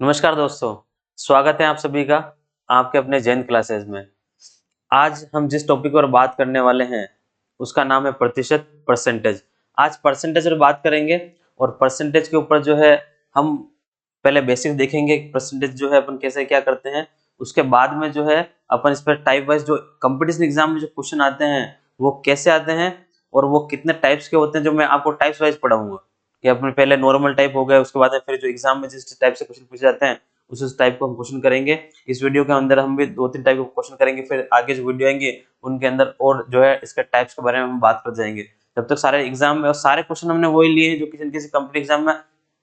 नमस्कार दोस्तों, स्वागत है आप सभी का आपके अपने जैन क्लासेस में। आज हम जिस टॉपिक पर बात करने वाले हैं उसका नाम है प्रतिशत, परसेंटेज। आज परसेंटेज पर बात करेंगे और परसेंटेज के ऊपर जो है हम पहले बेसिक देखेंगे, परसेंटेज जो है अपन कैसे क्या करते हैं। उसके बाद में जो है अपन इस पर टाइप वाइज जो कंपटीशन एग्जाम में जो क्वेश्चन आते हैं वो कैसे आते हैं और वो कितने टाइप्स के होते हैं, जो मैं आपको टाइप्स वाइज पढ़ाऊंगा कि अपने पहले नॉर्मल टाइप हो गया, उसके बाद में फिर जो एग्जाम में जिस टाइप से क्वेश्चन पूछे जाते हैं उस टाइप को हम क्वेश्चन करेंगे। इस वीडियो के अंदर हम भी 2-3 टाइप के क्वेश्चन करेंगे, फिर आगे जो वीडियो आएंगे उनके अंदर और जो है इसके टाइप्स के बारे में हम बात कर जाएंगे। जब तक सारे एग्जाम में और सारे क्वेश्चन हमने वही लिए हैं जो किसी न किसी कंपनी एग्जाम में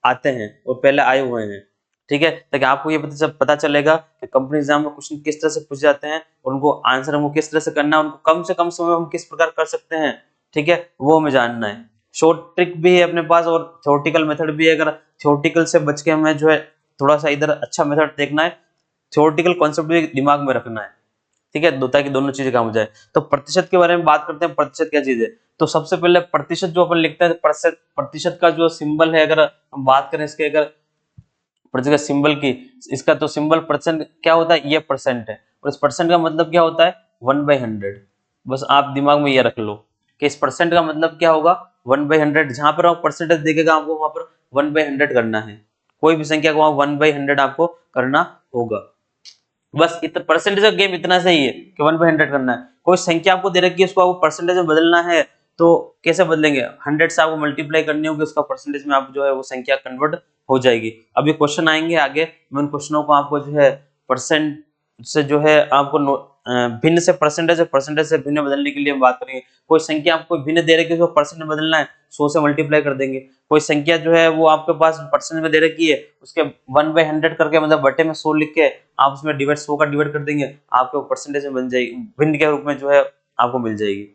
आते हैं और पहले आए हुए हैं, ठीक है, ताकि आपको ये पता चलेगा कि कंपनी एग्जाम में क्वेश्चन किस तरह से पूछे जाते हैं और उनको आंसर हमको किस तरह से करना है, उनको कम से कम समय में हम किस प्रकार कर सकते हैं, ठीक है, वो हमें जानना है। शॉर्ट ट्रिक भी है अपने पास और थ्योरेटिकल मेथड भी है। अगर थ्योरेटिकल से बच के हमें जो है थोड़ा सा इधर अच्छा मेथड देखना है, थ्योरेटिकल कॉन्सेप्ट भी दिमाग में रखना है, ठीक है, ताकि दोनों चीजें काम हो जाए। तो प्रतिशत के बारे में बात करते हैं, प्रतिशत क्या चीज है। तो सबसे पहले प्रतिशत जो अपन लिखते हैं, प्रतिशत का जो सिंबल है, अगर हम बात करें इसके, अगर प्रतिशत का सिंबल की, इसका तो सिंबल परसेंट क्या होता है, ये परसेंट है और इस परसेंट का मतलब क्या होता है 1/100। बस आप दिमाग में ये रख लो कि इस परसेंट का मतलब क्या होगा 1/100। जहां पर आप परसेंटेज देखेगा आपको वहां पर 1/100 करना है। कोई भी संख्या को वहां 1/100 आपको करना होगा। बस इतना परसेंटेज का गेम इतना सही है कि 1/100 करना है। कोई संख्या आपको दे रखी है, उसको आपको परसेंटेज में बदलना है तो कैसे बदलेंगे, 100 से आपको मल्टीप्लाई करनी होगी, उसका परसेंटेज में आप जो है वो संख्या कन्वर्ट हो जाएगी। अभी क्वेश्चन आएंगे आगे, मैं उन क्वेश्चनों को आपको जो है परसेंट से जो है आपको भिन्न से परसेंटेज और परसेंटेज से भिन्न बदलने के लिए हम बात करेंगे। कोई संख्या आपको भिन्न दे रखी है, उसको परसेंट में बदलना है, 100 से मल्टीप्लाई कर देंगे। कोई संख्या जो है वो आपके पास परसेंट में दे रखी है, उसके 1/100 करके मतलब बटे में 100 लिख के आप उसमें डिवाइड 100 का डिवाइड कर देंगे, आपको परसेंटेज में बन जाएगी, भिन्न के रूप में जो है आपको मिल जाएगी।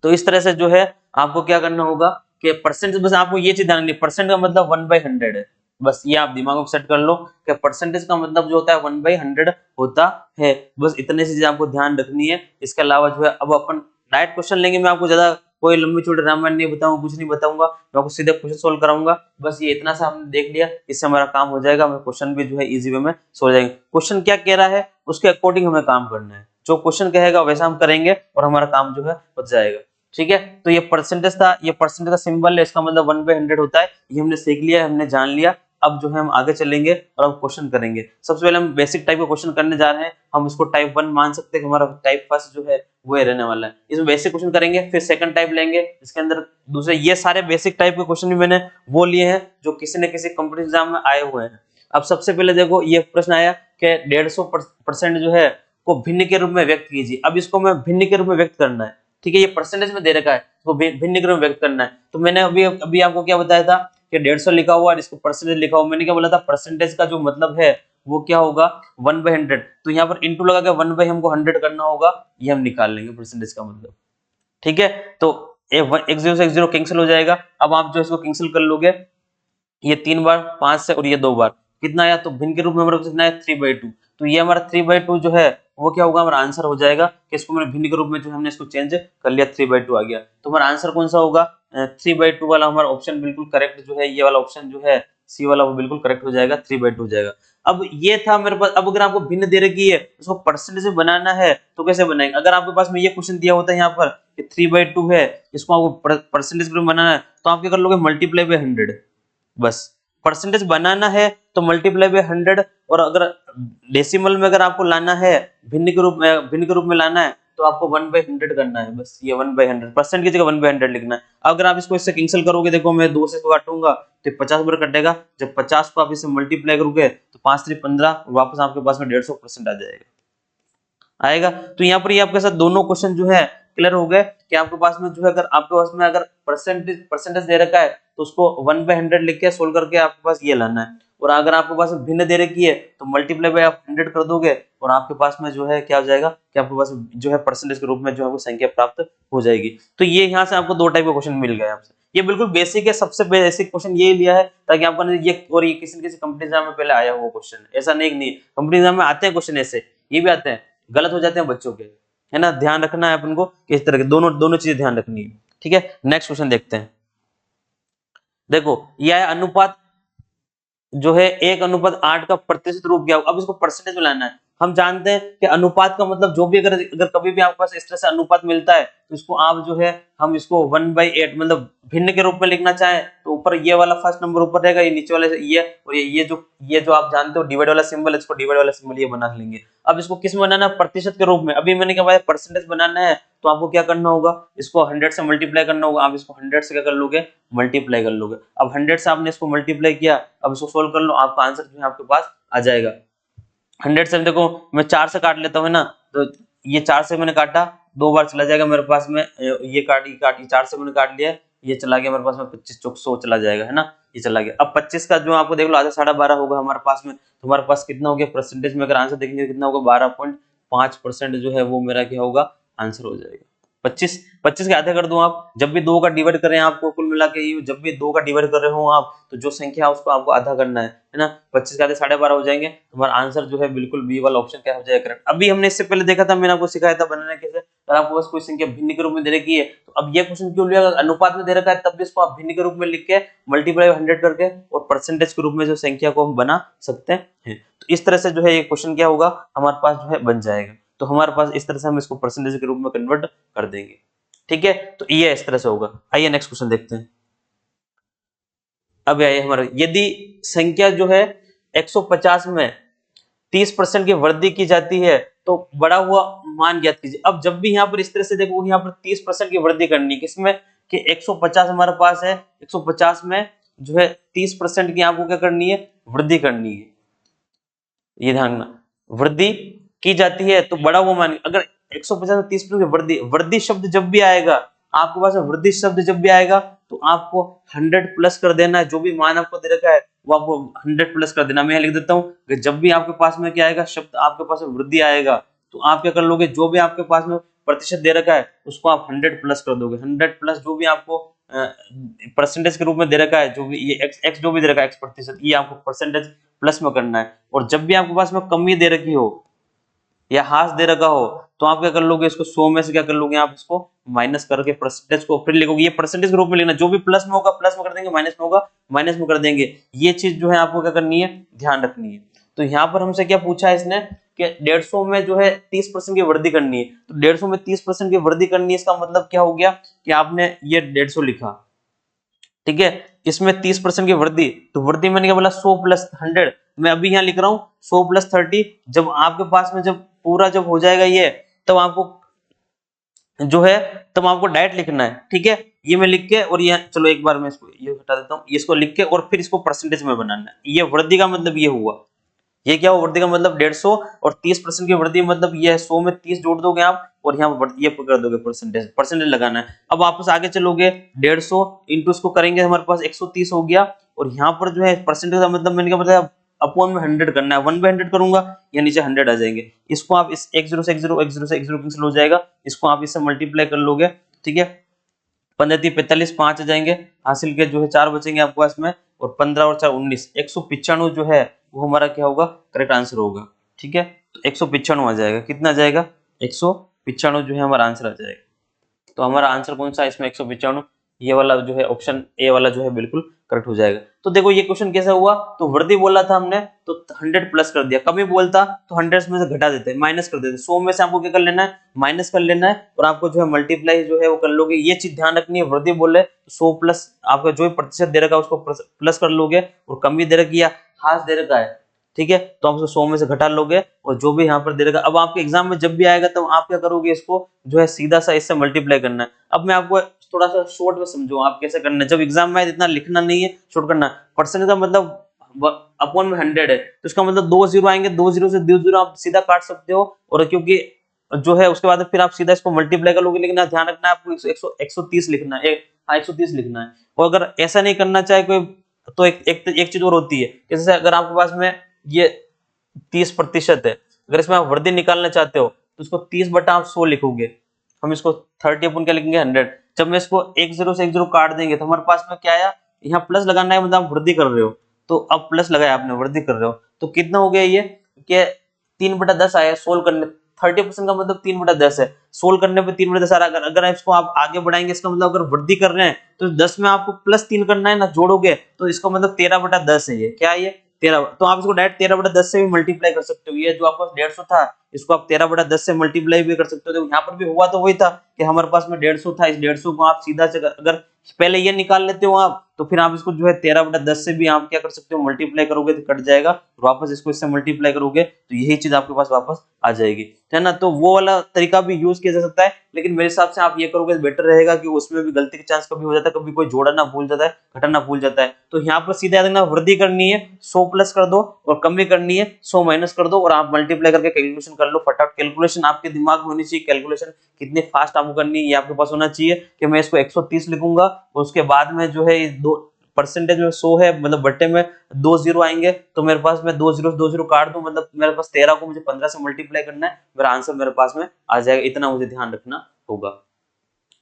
तो इस तरह से जो है आपको क्या करना होगा कि परसेंट, बस आपको ये चीज ध्यान रखनी, परसेंट का मतलब 1/100 है। बस ये आप दिमाग में सेट कर लो कि परसेंटेज का मतलब जो होता है 1/100 होता है। बस इतने चीजें आपको ध्यान रखनी है। इसके अलावा जो है अब अपन डायरेक्ट क्वेश्चन लेंगे। मैं आपको ज्यादा कोई लंबी चौड़ी रामायण नहीं बताऊंगा, कुछ नहीं बताऊंगा, मैं आपको सीधे क्वेश्चन सोल्व कराऊंगा। बस ये इतना सा हमने देख लिया, इससे हमारा काम हो जाएगा, हमें क्वेश्चन भी जो है इजी वे में सोल्व जाएंगे। क्वेश्चन क्या कह रहा है उसके अकॉर्डिंग हमें काम करना है, जो क्वेश्चन कहेगा वैसा हम करेंगे और हमारा काम जो है हो जाएगा, ठीक है। तो ये परसेंटेज था, ये परसेंटेज का सिंबल है, इसका मतलब 1/100 होता है। ये हमने सीख लिया, हमने जान लिया। अब जो है हम आगे चलेंगे और अब क्वेश्चन करेंगे। सबसे पहले हम बेसिक टाइप का क्वेश्चन करने जा रहे हैं। हम इसको टाइप 1 मान सकते हैं, हमारा टाइप फर्स्ट जो है वो रहने वाला है। इसमें बेसिक क्वेश्चन करेंगे, फिर सेकंड टाइप लेंगे, इसके अंदर दूसरे। ये सारे बेसिक टाइप के क्वेश्चन भी मैंने वो लिए हैं जो किसी न किसी कंपनी एग्जाम में आए हुए हैं। अब सबसे पहले देखो, ये प्रश्न आया कि 150% जो है को भिन्न के रूप में व्यक्त कीजिए। अब इसको मैं भिन्न के रूप में व्यक्त करना है, ठीक है, ये परसेंटेज में दे रखा है, तो भिन्न के रूप में व्यक्त करना है। तो मैंने अभी अभी आपको क्या बताया था कि 150 लिखा हुआ और इसको परसेंटेज लिखा हुआ। मैंने क्या बोला था, परसेंटेज का जो मतलब है वो क्या होगा 1/100। तो यहाँ पर इंटू लगा के 1 हमको 100 करना होगा, ये हम निकाल लेंगे परसेंटेज का मतलब, ठीक है। तो एक 0 से 1 0 कैंसिल हो जाएगा। अब आप जो इसको कैंसिल कर लोगे, ये 3 बार 5 से और ये 2 बार, कितना आया, तो भिन्न के रूप में हमारा कितना है 3/2। तो ये हमारा 3/2 जो है वो क्या होगा, हमारा आंसर हो जाएगा कि इसको मैंने भिन्न के रूप में जो हमने इसको चेंज कर लिया, 3/2 आ गया। तो हमारा आंसर कौन सा होगा, 3/2 वाला हमारा ऑप्शन बिल्कुल करेक्ट जो है, ये वाला ऑप्शन जो है सी वाला वो बिल्कुल करेक्ट हो जाएगा, 3/2 हो जाएगा। अब ये था मेरे पास। अब अगर आपको भिन्न दे रखी है, उसको परसेंटेज में बनाना है तो कैसे बनाएंगे। अगर आपके पास में ये क्वेश्चन दिया होता है यहाँ पर कि 3/2 है, इसको आपको परसेंटेज में बनाना है, तो आप क्या कर लोगे, मल्टीप्लाई बाय 100। बस परसेंटेज बनाना है तो मल्टीप्लाई बाय 100, और अगर डेसिमल में अगर आपको लाना है, भिन्न के रूप में लाना है, तो आपको 1/100 करना है। बस ये 1/100, परसेंट की जगह 1/100 लिखना है। अगर आप इसको इससे कैंसिल करोगे, देखो मैं 2 से इसको काटूंगा तो 50 बार कटेगा। जब 50 को आप इससे मल्टीप्लाई करोगे तो 5 3 15, वापस आपके पास में 150% आ जाएगा, आएगा। तो यहाँ पर ये आपके साथ दोनों क्वेश्चन जो है क्लियर हो गए कि आपके पास में जो है, अगर आपके पास में अगर परसेंटेज दे रखा है तो उसको 1/100 लिख के सोल्व करके आपके पास ये लाना है। और अगर आपके पास भिन्न दे रखी है तो मल्टीप्लाई बाय आप 100 कर दोगे और आपके पास में जो है क्या हो जाएगा कि आपके पास जो है परसेंटेज के रूप में जो है वो संख्या प्राप्त हो जाएगी। तो ये यहाँ से आपको 2 टाइप के क्वेश्चन मिल गए आपसे। ये बिल्कुल बेसिक है, सबसे बेसिक क्वेश्चन ये लिया है ताकि आपको ये, और ये किसी न किसी कंपनी एग्जाम में पहले आया हुआ क्वेश्चन है, ऐसा नहीं कंपनी एग्जाम में आते हैं क्वेश्चन ऐसे, ये भी आते हैं, गलत हो जाते हैं बच्चों के, है ना। ध्यान रखना है अपन को कि इस तरह के दोनों दोनों चीजें ध्यान रखनी है, ठीक है। नेक्स्ट क्वेश्चन देखते हैं। देखो ये है अनुपात जो है 1:8 का प्रतिशत रूप क्या होगा। अब इसको परसेंटेज में लाना है। हम जानते हैं कि अनुपात का मतलब जो भी अगर कभी भी आपके पास इस तरह से अनुपात मिलता है तो इसको आप जो है हम इसको 1/8 मतलब भिन्न के रूप में लिखना चाहें तो ऊपर ये वाला फर्स्ट नंबर ऊपर रहेगा, ये नीचे वाले ये और ये जो आप जानते हो डिवाइड वाला सिंबल, इसको डिवाइड वाला सिंबल ये बना लेंगे। अब इसको किस में बनाना है, प्रतिशत के रूप में। अभी मैंने क्या बताया परसेंटेज बनाना है तो आपको क्या करना होगा, इसको 100 से मल्टीप्लाई करना होगा। आप इसको 100 से क्या कर लोगे, मल्टीप्लाई कर लोगे। अब 100 से आपने इसको मल्टीप्लाई किया, अब इसको सोल्व कर लो, आपका आंसर जो है आपके पास आ जाएगा। 100 से देखो मैं 4 से काट लेता हूँ ना, तो ये 4 से मैंने काटा, 2 बार चला जाएगा मेरे पास में, ये काटी 4 से मैंने काट लिया, ये चला गया मेरे पास में 25 चौक 100 चला जाएगा, है ना, ये चला गया। अब 25 का जो आपको देख लो आधा 12.5 होगा हमारे पास में, तो हमारे पास कितना हो गया परसेंटेज में, अगर आंसर देखेंगे कितना होगा 12.5% जो है वो मेरा क्या होगा आंसर हो जाएगा। 25 के आधे कर दो आप, जब भी 2 का डिवाइड करें आपको कुल मिला के, जब भी 2 का डिवाइड कर रहे हो आप तो जो संख्या है उसको आपको आधा करना है ना। 25 के आधे 12.5 हो जाएंगे, हमारा आंसर जो है बिल्कुल बी वाला ऑप्शन क्या हो जाएगा करेक्ट। अभी हमने इससे पहले देखा था, मैंने आपको सिखाया था बनाने कैसे, अगर आपको बस कोई संख्या भिन्न के रूप में दे रखी है तो अब ये क्वेश्चन क्यों लिया, अनुपात में दे रखा है तब भी इसको आप भिन्न के रूप में लिख के मल्टीप्लाई 100 करके और परसेंटेज के रूप में जो संख्या को हम बना सकते हैं। तो इस तरह से जो है ये क्वेश्चन क्या होगा हमारे पास जो है बन जाएगा। तो हमारे पास इस तरह से हम इसको परसेंटेज के रूप में कन्वर्ट कर देंगे, ठीक है। तो ये इस तरह से होगा। आइए नेक्स्ट क्वेश्चन देखते हैं। अब आइए हमारा, यदि संख्या जो है 150 में 30% की वृद्धि की जाती है तो बड़ा हुआ मान ज्ञात कीजिए। अब जब भी यहाँ पर इस तरह से देखो, यहाँ पर 30% की वृद्धि करनी है, किसमें कि 150 हमारे पास है, 150 में जो है 30% की आपको क्या करनी है, वृद्धि करनी है। ये ध्यान रखना, वृद्धि की जाती है तो बड़ा हुआ मान, अगर 150 में 30% की वृद्धि, वृद्धि शब्द जब भी आएगा आपके पास, वृद्धि शब्द जब भी आएगा तो आपको 100 प्लस कर देना है। जो भी मान आपको दे रखा है वो आपको 100 प्लस कर देना। मैं लिख देता हूँ कि जब भी आपके पास में क्या आएगा शब्द, आपके पास में वृद्धि आएगा तो आप क्या कर लोगे, जो भी आपके पास में प्रतिशत दे रखा है उसको आप 100 प्लस कर दोगे। 100 प्लस जो भी आपको परसेंटेज के रूप में दे रखा है, जो भी ये एक्स जो भी दे रखा है x प्रतिशत, ये आपको परसेंटेज प्लस में करना है। और जब भी आपके पास में कमी दे रखी हो या हास दे रखा हो तो आप क्या कर लोगे, इसको 100 में से क्या कर लोगे, आप इसको माइनस करके परसेंटेज को फिर लिखोगे। ये परसेंटेज के रूप में लिखना, जो भी प्लस में होगा प्लस में कर देंगे, माइनस में होगा माइनस में कर देंगे। ये चीज जो है आपको क्या करनी है, ध्यान रखनी है। तो यहाँ पर हमसे क्या पूछा है इसने कि 150 में जो है 30% की वृद्धि करनी है, तो 150 में 30% की वृद्धि करनी है, इसका मतलब क्या हो गया कि आपने ये 150 लिखा, ठीक है, इसमें 30% की वृद्धि, तो वृद्धि मैंने क्या बोला 100 प्लस 100, मैं अभी यहाँ लिख रहा हूँ 100 प्लस 30। जब आपके पास में जब पूरा जब हो जाएगा ये, तब आपको जो है तब आपको डायरेक्ट लिखना है, ठीक है। ये मैं लिख के और ये चलो एक बार मैं इसको ये हटा देता हूँ, इसको लिख के और फिर इसको परसेंटेज में बनाना है। ये वृद्धि का मतलब ये हुआ, ये क्या हुआ वृद्धि का मतलब 150 और 30% की वृद्धि मतलब ये है 100 में 30 जोड़ दोगे आप और यहाँ पर ये कर दोगे परसेंटेज लगाना है। अब वापस आगे चलोगे 150 इंटू इसको करेंगे, हमारे पास 130 हो गया और यहाँ पर जो है परसेंटेज का मतलब मैंने क्या बताया अपॉन में 100 करना है, 1/100 करूंगा या नीचे 100 आ जाएंगे। इसको आप इस x0 से x0 कैंसिल हो जाएगा, इसको आप इससे मल्टीप्लाई कर लोगे, ठीक है। 15 45 5 आ जाएंगे, हासिल के जो है 4 बचेंगे आपके पास में और 15 और 4 19, 195 जो है वो हमारा क्या होगा करेक्ट आंसर होगा, ठीक है। तो 195 आ जाएगा, कितना आ जाएगा 195 जो है हमारा आंसर आ जाएगा। तो हमारा आंसर कौन सा है इसमें 195, ये वाला जो है ऑप्शन ए वाला जो है बिल्कुल करेक्ट हो जाएगा। तो देखो ये क्वेश्चन कैसा हुआ, तो वृद्धि बोला था हमने तो 100 प्लस कर दिया, कमी बोलता तो 100 में से घटा देते, माइनस कर देते, 100 में से आपको क्या कर लेना है माइनस कर लेना है और आपको जो है मल्टीप्लाई जो है वो कर लोगे। ये चीज ध्यान रखनी है, वृद्धि बोले तो 100 प्लस आपका जो भी प्रतिशत दे रखा है उसको प्लस कर लोगे और कमी दे रखी है हास दे रखा है, ठीक है, तो आप 100 में से घटा लोगे और जो भी यहाँ पर दे रखा। अब आपके एग्जाम में जब भी आएगा तब आप क्या करोगे, इसको जो है सीधा सा इससे मल्टीप्लाई करना है। अब मैं आपको थोड़ा सा शॉर्ट में समझो आप कैसे करना है, जब एग्जाम में इतना लिखना नहीं है, शॉर्ट करना है। परसेंटेज का मतलब अपॉन में 100 है तो इसका मतलब 2 जीरो आएंगे, 2 जीरो से 2 जीरो आप सीधा काट सकते हो और क्योंकि जो है उसके बाद फिर आप सीधा इसको मल्टीप्लाई कर लोगे, लेकिन ध्यान रखना है आपको 130 लिखना है, 130 लिखना है। और अगर ऐसा नहीं करना चाहे कोई तो एक चीज और होती है, जैसे अगर आपके पास में ये 30% है, अगर इसमें आप वृद्धि निकालना चाहते हो तो इसको 30 बटा आप 100 लिखोगे, हम इसको 30 अपन क्या लिखेंगे 100। जब मैं इसको 10 से 10 काट देंगे तो हमारे पास में क्या आया, यहाँ प्लस लगाना है मतलब आप वृद्धि कर रहे हो, तो अब प्लस लगाया आपने वृद्धि कर रहे हो तो कितना हो गया ये कि 3/10 आया, सोल्व करने 30% का मतलब 3/10 है। सोल्व करने पे 3/10 आ रहा है। अगर इसको आप आगे बढ़ाएंगे, इसका मतलब अगर वृद्धि कर रहे हैं तो 10 में आपको +3 करना है ना, जोड़ोगे तो इसका मतलब 13/10 है। ये क्या है, ये 13। तो आप इसको डायरेक्ट 13/10 से भी मल्टीप्लाई कर सकते हो। ये जो आपका 150 था, इसको आप 13/10 से मल्टीप्लाई भी कर सकते हो। तो यहाँ पर भी हुआ तो वही था कि हमारे पास में 150 था, इस 150 को आप सीधा से अगर पहले ये निकाल लेते हो आप, तो फिर आप इसको जो है 13/10 से भी आप क्या कर सकते हो, मल्टीप्लाई करोगे तो कट जाएगा, और वापस इसको इससे मल्टीप्लाई करोगे तो यही चीज आपके पास वापस आ जाएगी, है ना। तो वो वाला तरीका भी यूज किया जा सकता है, लेकिन मेरे हिसाब से आप ये करोगे तो बेटर रहेगा, कि उसमें भी गलती के चांस कभी हो जाता है, कभी कोई जोड़ा ना भूल जाता है, घटाना भूल जाता है। तो यहाँ पर सीधा याद रखना, वृद्धि करनी है 100 प्लस कर दो, और कमी करनी है 100 माइनस कर दो, और आप मल्टीप्लाई करके कैलकुलेशन कर लो फटाफट। कैलकुलेशन आपके दिमाग में होनी चाहिए, कैलकुलेशन कितनी फास्ट आपको करनी है ये आपके पास होना चाहिए, कि मैं इसको 130 लिखूंगा, और उसके बाद में जो है दो परसेंटेज में 100 है, मतलब बट्टे में 2 जीरो आएंगे, तो मेरे पास में 2 जीरो काट दूं, मतलब मेरे पास 13 को मुझे 15 से मल्टीप्लाई करना है, मेरा आंसर मेरे पास में आ जाएगा। इतना मुझे ध्यान रखना होगा,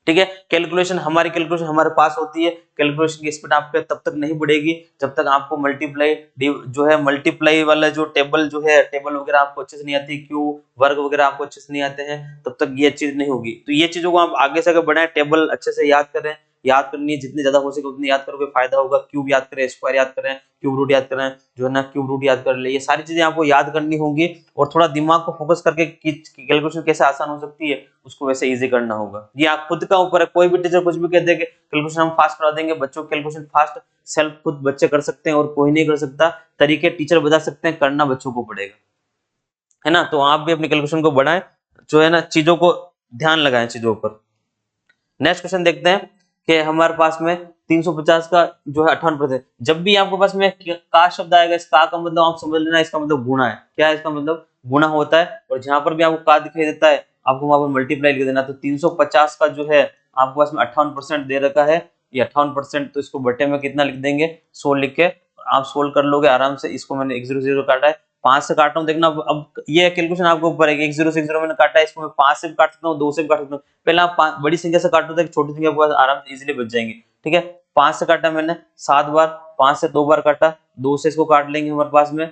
ठीक है। कैलकुलेशन हमारे पास होती है, कैलकुलेशन की स्पीड आपके तब तक नहीं बढ़ेगी जब तक आपको मल्टीप्लाई जो है, मल्टीप्लाई वाला जो टेबल जो है, टेबल वगैरह आपको अच्छे से नहीं आती, क्यू वर्ग वगैरह आपको अच्छे से नहीं आते हैं, तब तक ये चीज नहीं होगी। तो ये चीजों को आप आगे से अगर बढ़ाएं, टेबल अच्छे से याद करें, याद करनी है जितनी ज्यादा हो सके उतनी याद करोगे फायदा होगा। क्यूब याद करें, स्क्वायर याद करें, क्यूब रूट याद करें, जो है ना क्यूब रूट याद कर ले, ये सारी चीजें आपको याद करनी होंगी, और थोड़ा दिमाग को फोकस करके कैलकुलेशन कैसे आसान हो सकती है उसको वैसे इजी करना होगा। ये आप खुद का ऊपर है, कोई भी टीचर कुछ भी कह दे कि कैलकुलेशन हम फास्ट करा देंगे, बच्चों को कैलकुलेशन फास्ट सेल्फ खुद बच्चे कर सकते हैं और कोई नहीं कर सकता। तरीके टीचर बता सकते हैं, करना बच्चों को पड़ेगा, है ना। तो आप भी अपनी कैलकुलेशन को बढ़ाएं, जो है ना चीजों को ध्यान लगाएं चीजों पर। नेक्स्ट क्वेश्चन देखते हैं कि हमारे पास में 350 का जो है 58%। जब भी आपके पास में का शब्द आएगा, इस का मतलब आप समझ लेना, इसका मतलब गुणा है। क्या है इसका मतलब? गुणा होता है, और जहां पर भी आपको का दिखाई देता है आपको वहां पर मल्टीप्लाई लिख देना। तो 350 का जो है आपके पास में 58% दे रखा है, ये 58%, तो इसको बटे में कितना लिख देंगे, 100 लिख के आप सोल्व कर लोगे आराम से। इसको मैंने 100 काटा है, 5 से काटा हूं, देखना अब ये कैलकुलेशन आपके ऊपर है कि 1060 मैंने काटा है, इसको मैं 5 से भी काट सकता हूँ, 2 से भी काट सकता हूँ। पहले आप बड़ी संख्या से काटो, छोटी संख्या के पास आराम से इजीली बच जाएंगे, ठीक है। 5 से काटा मैंने 7 बार, 5 से 2 बार काटा, 2 से इसको काट लेंगे हमारे पास में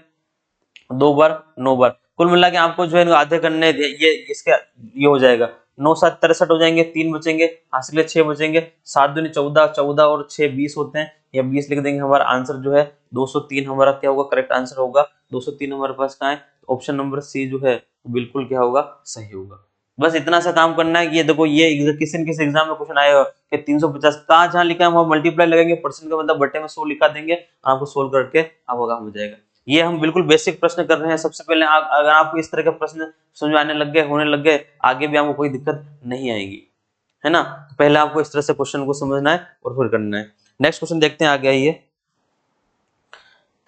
2 बार 9 बार, कुल मिला के आपको जो है आधे करने ये इसका ये हो जाएगा 9 7 63 हो जाएंगे, 3 बचेंगे, हासिल 6 बचेंगे, 7 दूनी 14, 14 और 6 20 होते हैं, या 20 लिख देंगे। हमारा आंसर जो है 203 हमारा क्या होगा, करेक्ट आंसर होगा 203। हमारे पास कहाँ है, ऑप्शन नंबर सी जो है बिल्कुल क्या होगा, सही होगा। बस इतना सा काम करना है कि ये देखो, ये किसी न किसी एग्जाम में क्वेश्चन आएगा कि 350 कहाँ जहां लिखा है वहां मल्टीप्लाई लगाएंगे, परसेंट का मतलब बट्टे में 100 लिखा देंगे, आपको सोल्व करके आपका काम हो जाएगा। ये हम बिल्कुल बेसिक प्रश्न कर रहे हैं। सबसे पहले अगर आपको इस तरह के प्रश्न समझ में आने लग गए, होने लग गए, आगे भी आपको कोई दिक्कत नहीं आएगी, है ना। पहले आपको इस तरह से क्वेश्चन को समझना है और फिर करना है। नेक्स्ट क्वेश्चन देखते हैं आगे आइए,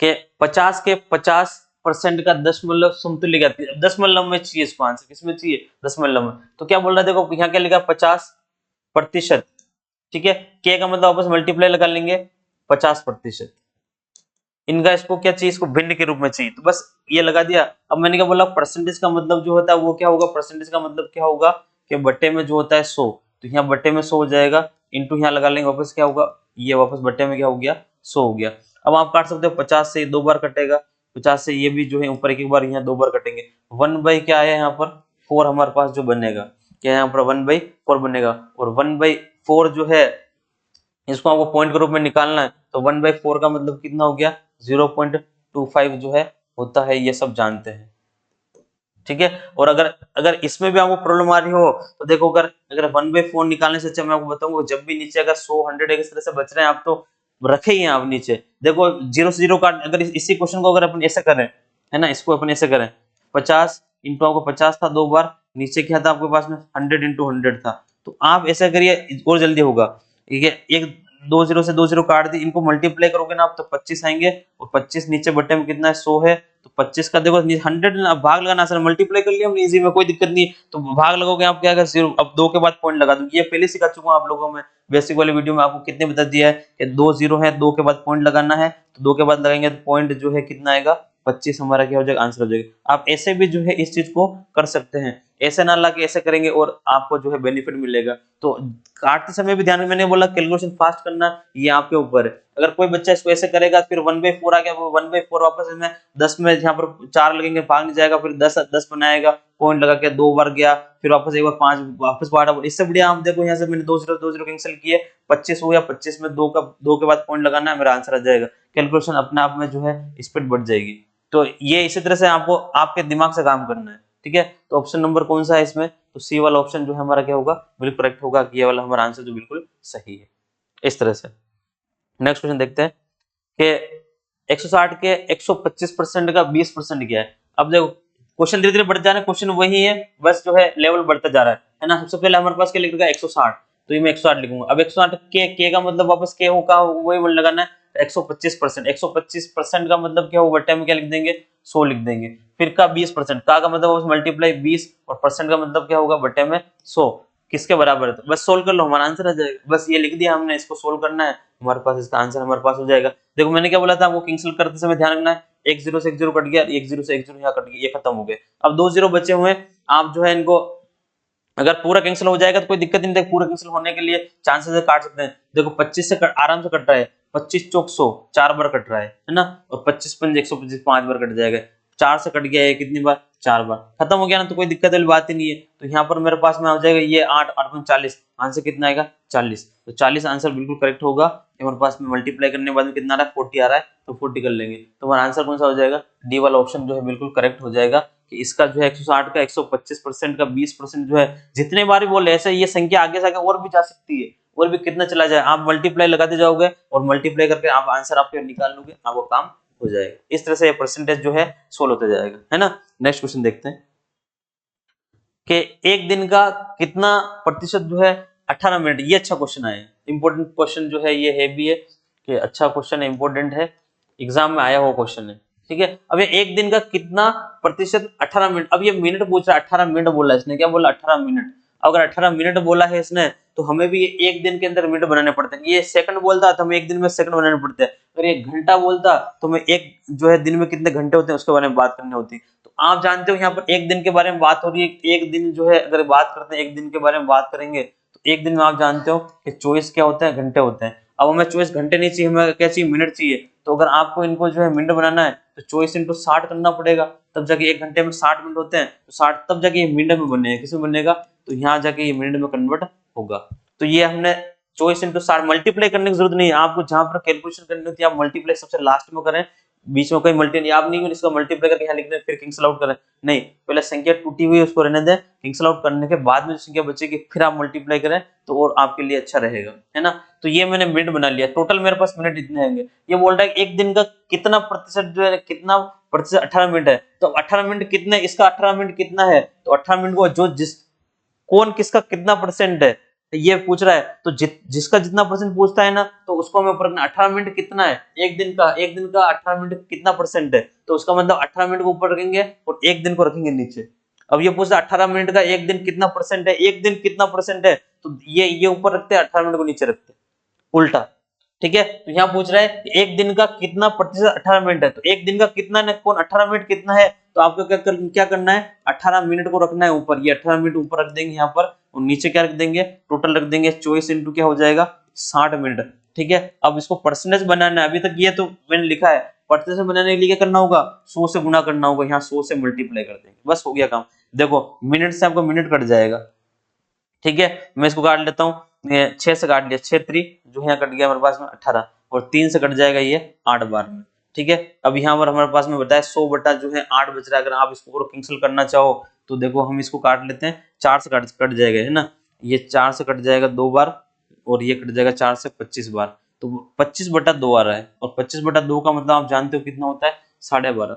कि 50 के 50% का दशमलव समतुल्य ज्ञात कीजिए। दशमलव में चाहिए इसको आंसर, किसमें चाहिए, दशमलव में। तो क्या बोल रहा है, देखो यहाँ क्या लिखा 50%, ठीक है। के का मतलब वापस मल्टीप्लाई लगा लेंगे 50%, इनका इसको क्या चाहिए, इसको भिन्न के रूप में चाहिए, तो बस ये लगा दिया। अब मैंने क्या बोला, परसेंटेज का मतलब जो होता है वो क्या होगा, परसेंटेज का मतलब क्या होगा कि बट्टे में जो होता है 100, तो यहाँ बट्टे में 100 हो जाएगा, इंटू यहाँ लगा लेंगे, वापस क्या होगा, ये वापस बट्टे में क्या हो गया, 100 हो गया। अब आप काट सकते हो, 50 से 2 बार कटेगा, 50 से ये भी जो है ऊपर एक बार, यहाँ 2 बार कटेंगे। 1 क्या है यहाँ पर 4 हमारे पास जो बनेगा, क्या यहाँ पर 1/4 बनेगा, और 1/4 जो है इसको आपको पॉइंट के रूप में निकालना है, तो 1/4 का मतलब कितना हो गया, 0.25 जो है होता है, ये सब जानते हैं, ठीक है। और अगर अगर इसमें भी आपको प्रॉब्लम आ रही हो तो देखो, अगर 1/4 निकालने से अच्छा मैं आपको बताऊंगा, जब भी नीचे अगर 100 100 इस तरह से बच रहे हैं आप, तो रखे ही हैं आप नीचे, देखो 0 से 0 काट, अगर इसी क्वेश्चन को अगर अपन ऐसे करें, है ना, इसको अपन ऐसे करें, 50 इंटू आपको 50 था 2 बार, नीचे क्या था आपके पास में 100 इंटू 100 था, तो आप ऐसा करिए और जल्दी होगा। ठीक है, एक 2 0 से 2 0 काट दी, इनको मल्टीप्लाई करोगे ना आप तो 25 आएंगे, और 25 नीचे बटे में कितना है 100 है, तो 25 का देखो 100 भाग लगाना, सर मल्टीप्लाई कर लिया हमने इजी में, कोई दिक्कत नहीं है। तो भाग लगोगे आप क्या, जीरो, अब 2 के बाद पॉइंट लगा दूंगी, ये पहले सिखा चुका हूं आप लोगों में, बेसिक वाले वीडियो में आपको कितने बता दिया है कि 2 0 है, 2 के बाद पॉइंट लगाना है, तो 2 के बाद लगाएंगे तो पॉइंट जो है कितना आएगा 25 हमारा क्या हो जाएगा, आंसर हो जाएगा। आप ऐसे भी जो है इस चीज को कर सकते हैं, ऐसे ना ला के ऐसे करेंगे और आपको जो है बेनिफिट मिलेगा। तो काटते समय भी ध्यान में, मैंने बोला कैलकुलेशन फास्ट करना, ये आपके ऊपर है। अगर कोई बच्चा इसको ऐसे करेगा फिर 1/4 आ गया, वो 1/4 वापस इसमें 10 में यहाँ पर 4 लगेंगे, भाग नहीं जाएगा, फिर 10 बनाएगा, पॉइंट लगा के 2 बार गया, फिर वापस एक बार 5 वापस बारह। इससे बढ़िया आप देखो यहाँ से मैंने 2 0 कैंसिल किए, 25 हो गया, 25 में 2 के बाद पॉइंट लगाना है, मेरा आंसर आ जाएगा। कैलकुलेशन अपने आप में जो है स्पीड बढ़ जाएगी। तो ये इसी तरह से आपको आपके दिमाग से काम करना है, ठीक है। तो ऑप्शन नंबर कौन सा है इसमें, तो सी वाला ऑप्शन जो है हमारा क्या होगा, बिल्कुल करेक्ट होगा, कि ये वाला हमारा आंसर जो बिल्कुल सही है। इस तरह से नेक्स्ट क्वेश्चन देखते हैं कि 160 के 125% का 20% क्या है। अब देखो क्वेश्चन धीरे धीरे बढ़ जा रहा है, क्वेश्चन वही है, बस जो है लेवल बढ़ता जा रहा है ना। सबसे पहले हमारे पास क्या लिख रखा है 160, तो ये मैं 160 लिखूंगा। अब 160 के का मतलब वापस के हो का वही वर्ड लगाना है। 125%, 125% का मतलब क्या हो, बट्टे में क्या लिख देंगे 100 लिख देंगे। फिर का 20%, का मतलब मल्टीप्लाई 20 और परसेंट का मतलब क्या होगा, बट्टे में 100 किसके बराबर है, तो बस सोल्व कर लो, हमारा आंसर आ जाएगा। बस ये लिख दिया हमने, इसको सोल्व करना है, हमारे पास इसका आंसर हमारे पास हो जाएगा। देखो मैंने क्या बोला था आपको, कैंसिल करते समय ध्यान रखना है, 1 0 से 1 0 कट गया, 1 0 से 1 0 यहाँ कट गया, ये खत्म हो गए। अब 2 0 बचे हुए हैं, आप जो है इनको अगर पूरा कैंसिल हो जाएगा तो कोई दिक्कत नहीं, पूरा कैंसिल होने के लिए चांसेस है, काट सकते हैं। देखो 25 से आराम से कट रहा है, 25 चौक 100 4 बार कट रहा है ना, और 25 पंज 125 5 बार कट जाएगा। 4 से कट गया है कितनी बार, 4 बार, खत्म हो गया ना, तो कोई दिक्कत वाली बात ही नहीं है। तो यहाँ पर मेरे पास में आ जाएगा ये 8 8 40, आंसर कितना आएगा 40। तो 40 आंसर बिल्कुल करेक्ट होगा। हमारे पास में मल्टीप्लाई करने के बाद में कितना आ रहा है 40 आ रहा है, तो 40 कर लेंगे, तो हमारा आंसर कौन सा हो जाएगा, डी वाला ऑप्शन जो है बिल्कुल करेक्ट हो जाएगा। कि इसका जो है 160 का 125% का 20% जो है, जितने बार भी बोले ऐसे ये संख्या आगे से आगे और भी जा सकती है, और भी कितना चला जाए, आप मल्टीप्लाई लगाते जाओगे और मल्टीप्लाई करके आप आंसर आपके निकाल लोगे, आपको काम हो जाएगा। इस तरह से ये परसेंटेज जो है सोल्व होता जाएगा, है ना। नेक्स्ट क्वेश्चन देखते हैं कि एक दिन का कितना प्रतिशत जो है 18 मिनट। ये अच्छा क्वेश्चन आया है, इंपॉर्टेंट क्वेश्चन जो है, ये है भी है कि अच्छा क्वेश्चन है, इंपॉर्टेंट है, एग्जाम में आया हुआ क्वेश्चन है, ठीक है। अब ये एक दिन का कितना प्रतिशत 18 मिनट, अब ये मिनट पूछ रहा है, 18 मिनट बोला है इसने, क्या बोला 18 मिनट। अगर 18 मिनट बोला है इसने, तो हमें भी ये एक दिन के अंदर मिनट बनाने पड़ते हैं। ये सेकंड बोलता तो हमें एक दिन में सेकंड बनाने पड़ते हैं। अगर ये घंटा बोलता तो हमें एक जो है दिन में कितने घंटे होते हैं उसके बारे में बात करनी होती। तो आप जानते हो यहाँ पर एक दिन के बारे में बात हो रही है, एक दिन जो है अगर बात करते हैं, एक दिन के बारे में बात करेंगे, तो एक दिन में आप जानते हो कि 24 क्या होता है, घंटे होते हैं। अब हमें 24 घंटे नहीं चाहिए, हमें क्या चाहिए, मिनट चाहिए। तो अगर आपको इनको जो है मिनट बनाना है तो 24 इंटू 60 करना पड़ेगा, तब जाके एक घंटे में 60 मिनट होते हैं, तो 60 तब जाके ये मिनट में बनेगा, किसमें बनेगा, तो यहाँ जाके ये मिनट में कन्वर्ट होगा। तो ये हमने 24 इंटू 60 मल्टीप्लाई करने की जरूरत नहीं है आपको, जहां पर कैलकुलेशन करनी होती है आप मल्टीप्लाई सबसे लास्ट में करें, बीच में कोई मल्टी नहीं, आप नहीं इसका मल्टीप्लाई करके यहाँ लिख दें फिर कैंसिल आउट करें, नहीं, पहले संख्या टूटी हुई है उसको रहने दें, कैंसिल आउट करने के बाद में जो संख्या बचेगी फिर आप मल्टीप्लाई करें, तो और आपके लिए अच्छा रहेगा, है ना। तो ये मैंने मिनट बना लिया, टोटल मेरे पास मिनट इतने होंगे। ये बोल रहा है एक दिन का कितना प्रतिशत जो है, कितना प्रतिशत 18 मिनट है, तो 18 मिनट कितने, इसका 18 मिनट कितना है, तो 18 मिनट को जो कौन किसका कितना परसेंट है ये पूछ रहा है, तो जिसका जितना परसेंट पूछता है ना, तो उसको हमें ऊपर रखना 18 मिनट कितना है, एक दिन का 18 मिनट कितना परसेंट है, तो उसका मतलब 18 मिनट को ऊपर रखेंगे और एक दिन को रखेंगे नीचे। अब ये पूछता है 18 मिनट का एक दिन कितना परसेंट है, एक दिन कितना परसेंट है, तो ये ऊपर रखते हैं, 18 मिनट को नीचे रखते हैं, उल्टा, ठीक है। तो यहाँ पूछ रहा है एक दिन का कितना प्रतिशत 18 मिनट है, तो एक दिन का कितना न कौन 18 मिनट कितना है, तो आपको क्या करना है, 18 मिनट को रखना है ऊपर, ये 18 मिनट ऊपर रख देंगे यहाँ पर, और नीचे क्या रख देंगे, टोटल रख देंगे 24 इंटू क्या हो जाएगा 60 मिनट, ठीक है। अब इसको परसेंटेज बनाना है, अभी तक ये तो मैंने लिखा है, परसेंटेज बनाने के लिए क्या करना होगा, 100 से गुना करना होगा, यहाँ 100 से मल्टीप्लाई कर देंगे, बस हो गया काम। देखो मिनट से आपको मिनट कट जाएगा, ठीक है। मैं इसको काट लेता हूँ, 6 से काट लिया, 6 3 जो यहाँ कट गया हमारे पास में 18, और 3 से कट जाएगा ये 8 बार में, ठीक है। अब यहाँ पर हमारे पास में बताया 100 बटा जो है 8 बच रहा है। अगर आप इसको कैंसिल करना चाहो तो देखो हम इसको काट लेते हैं, 4 से कट जाएगा, है ना, ये 4 से कट जाएगा 2 बार, और ये कट जाएगा 4 से 25 बार, तो 25 बटा 2 आ रहा है, और 25 बटा 2 का मतलब आप जानते हो कितना होता है, 12.5,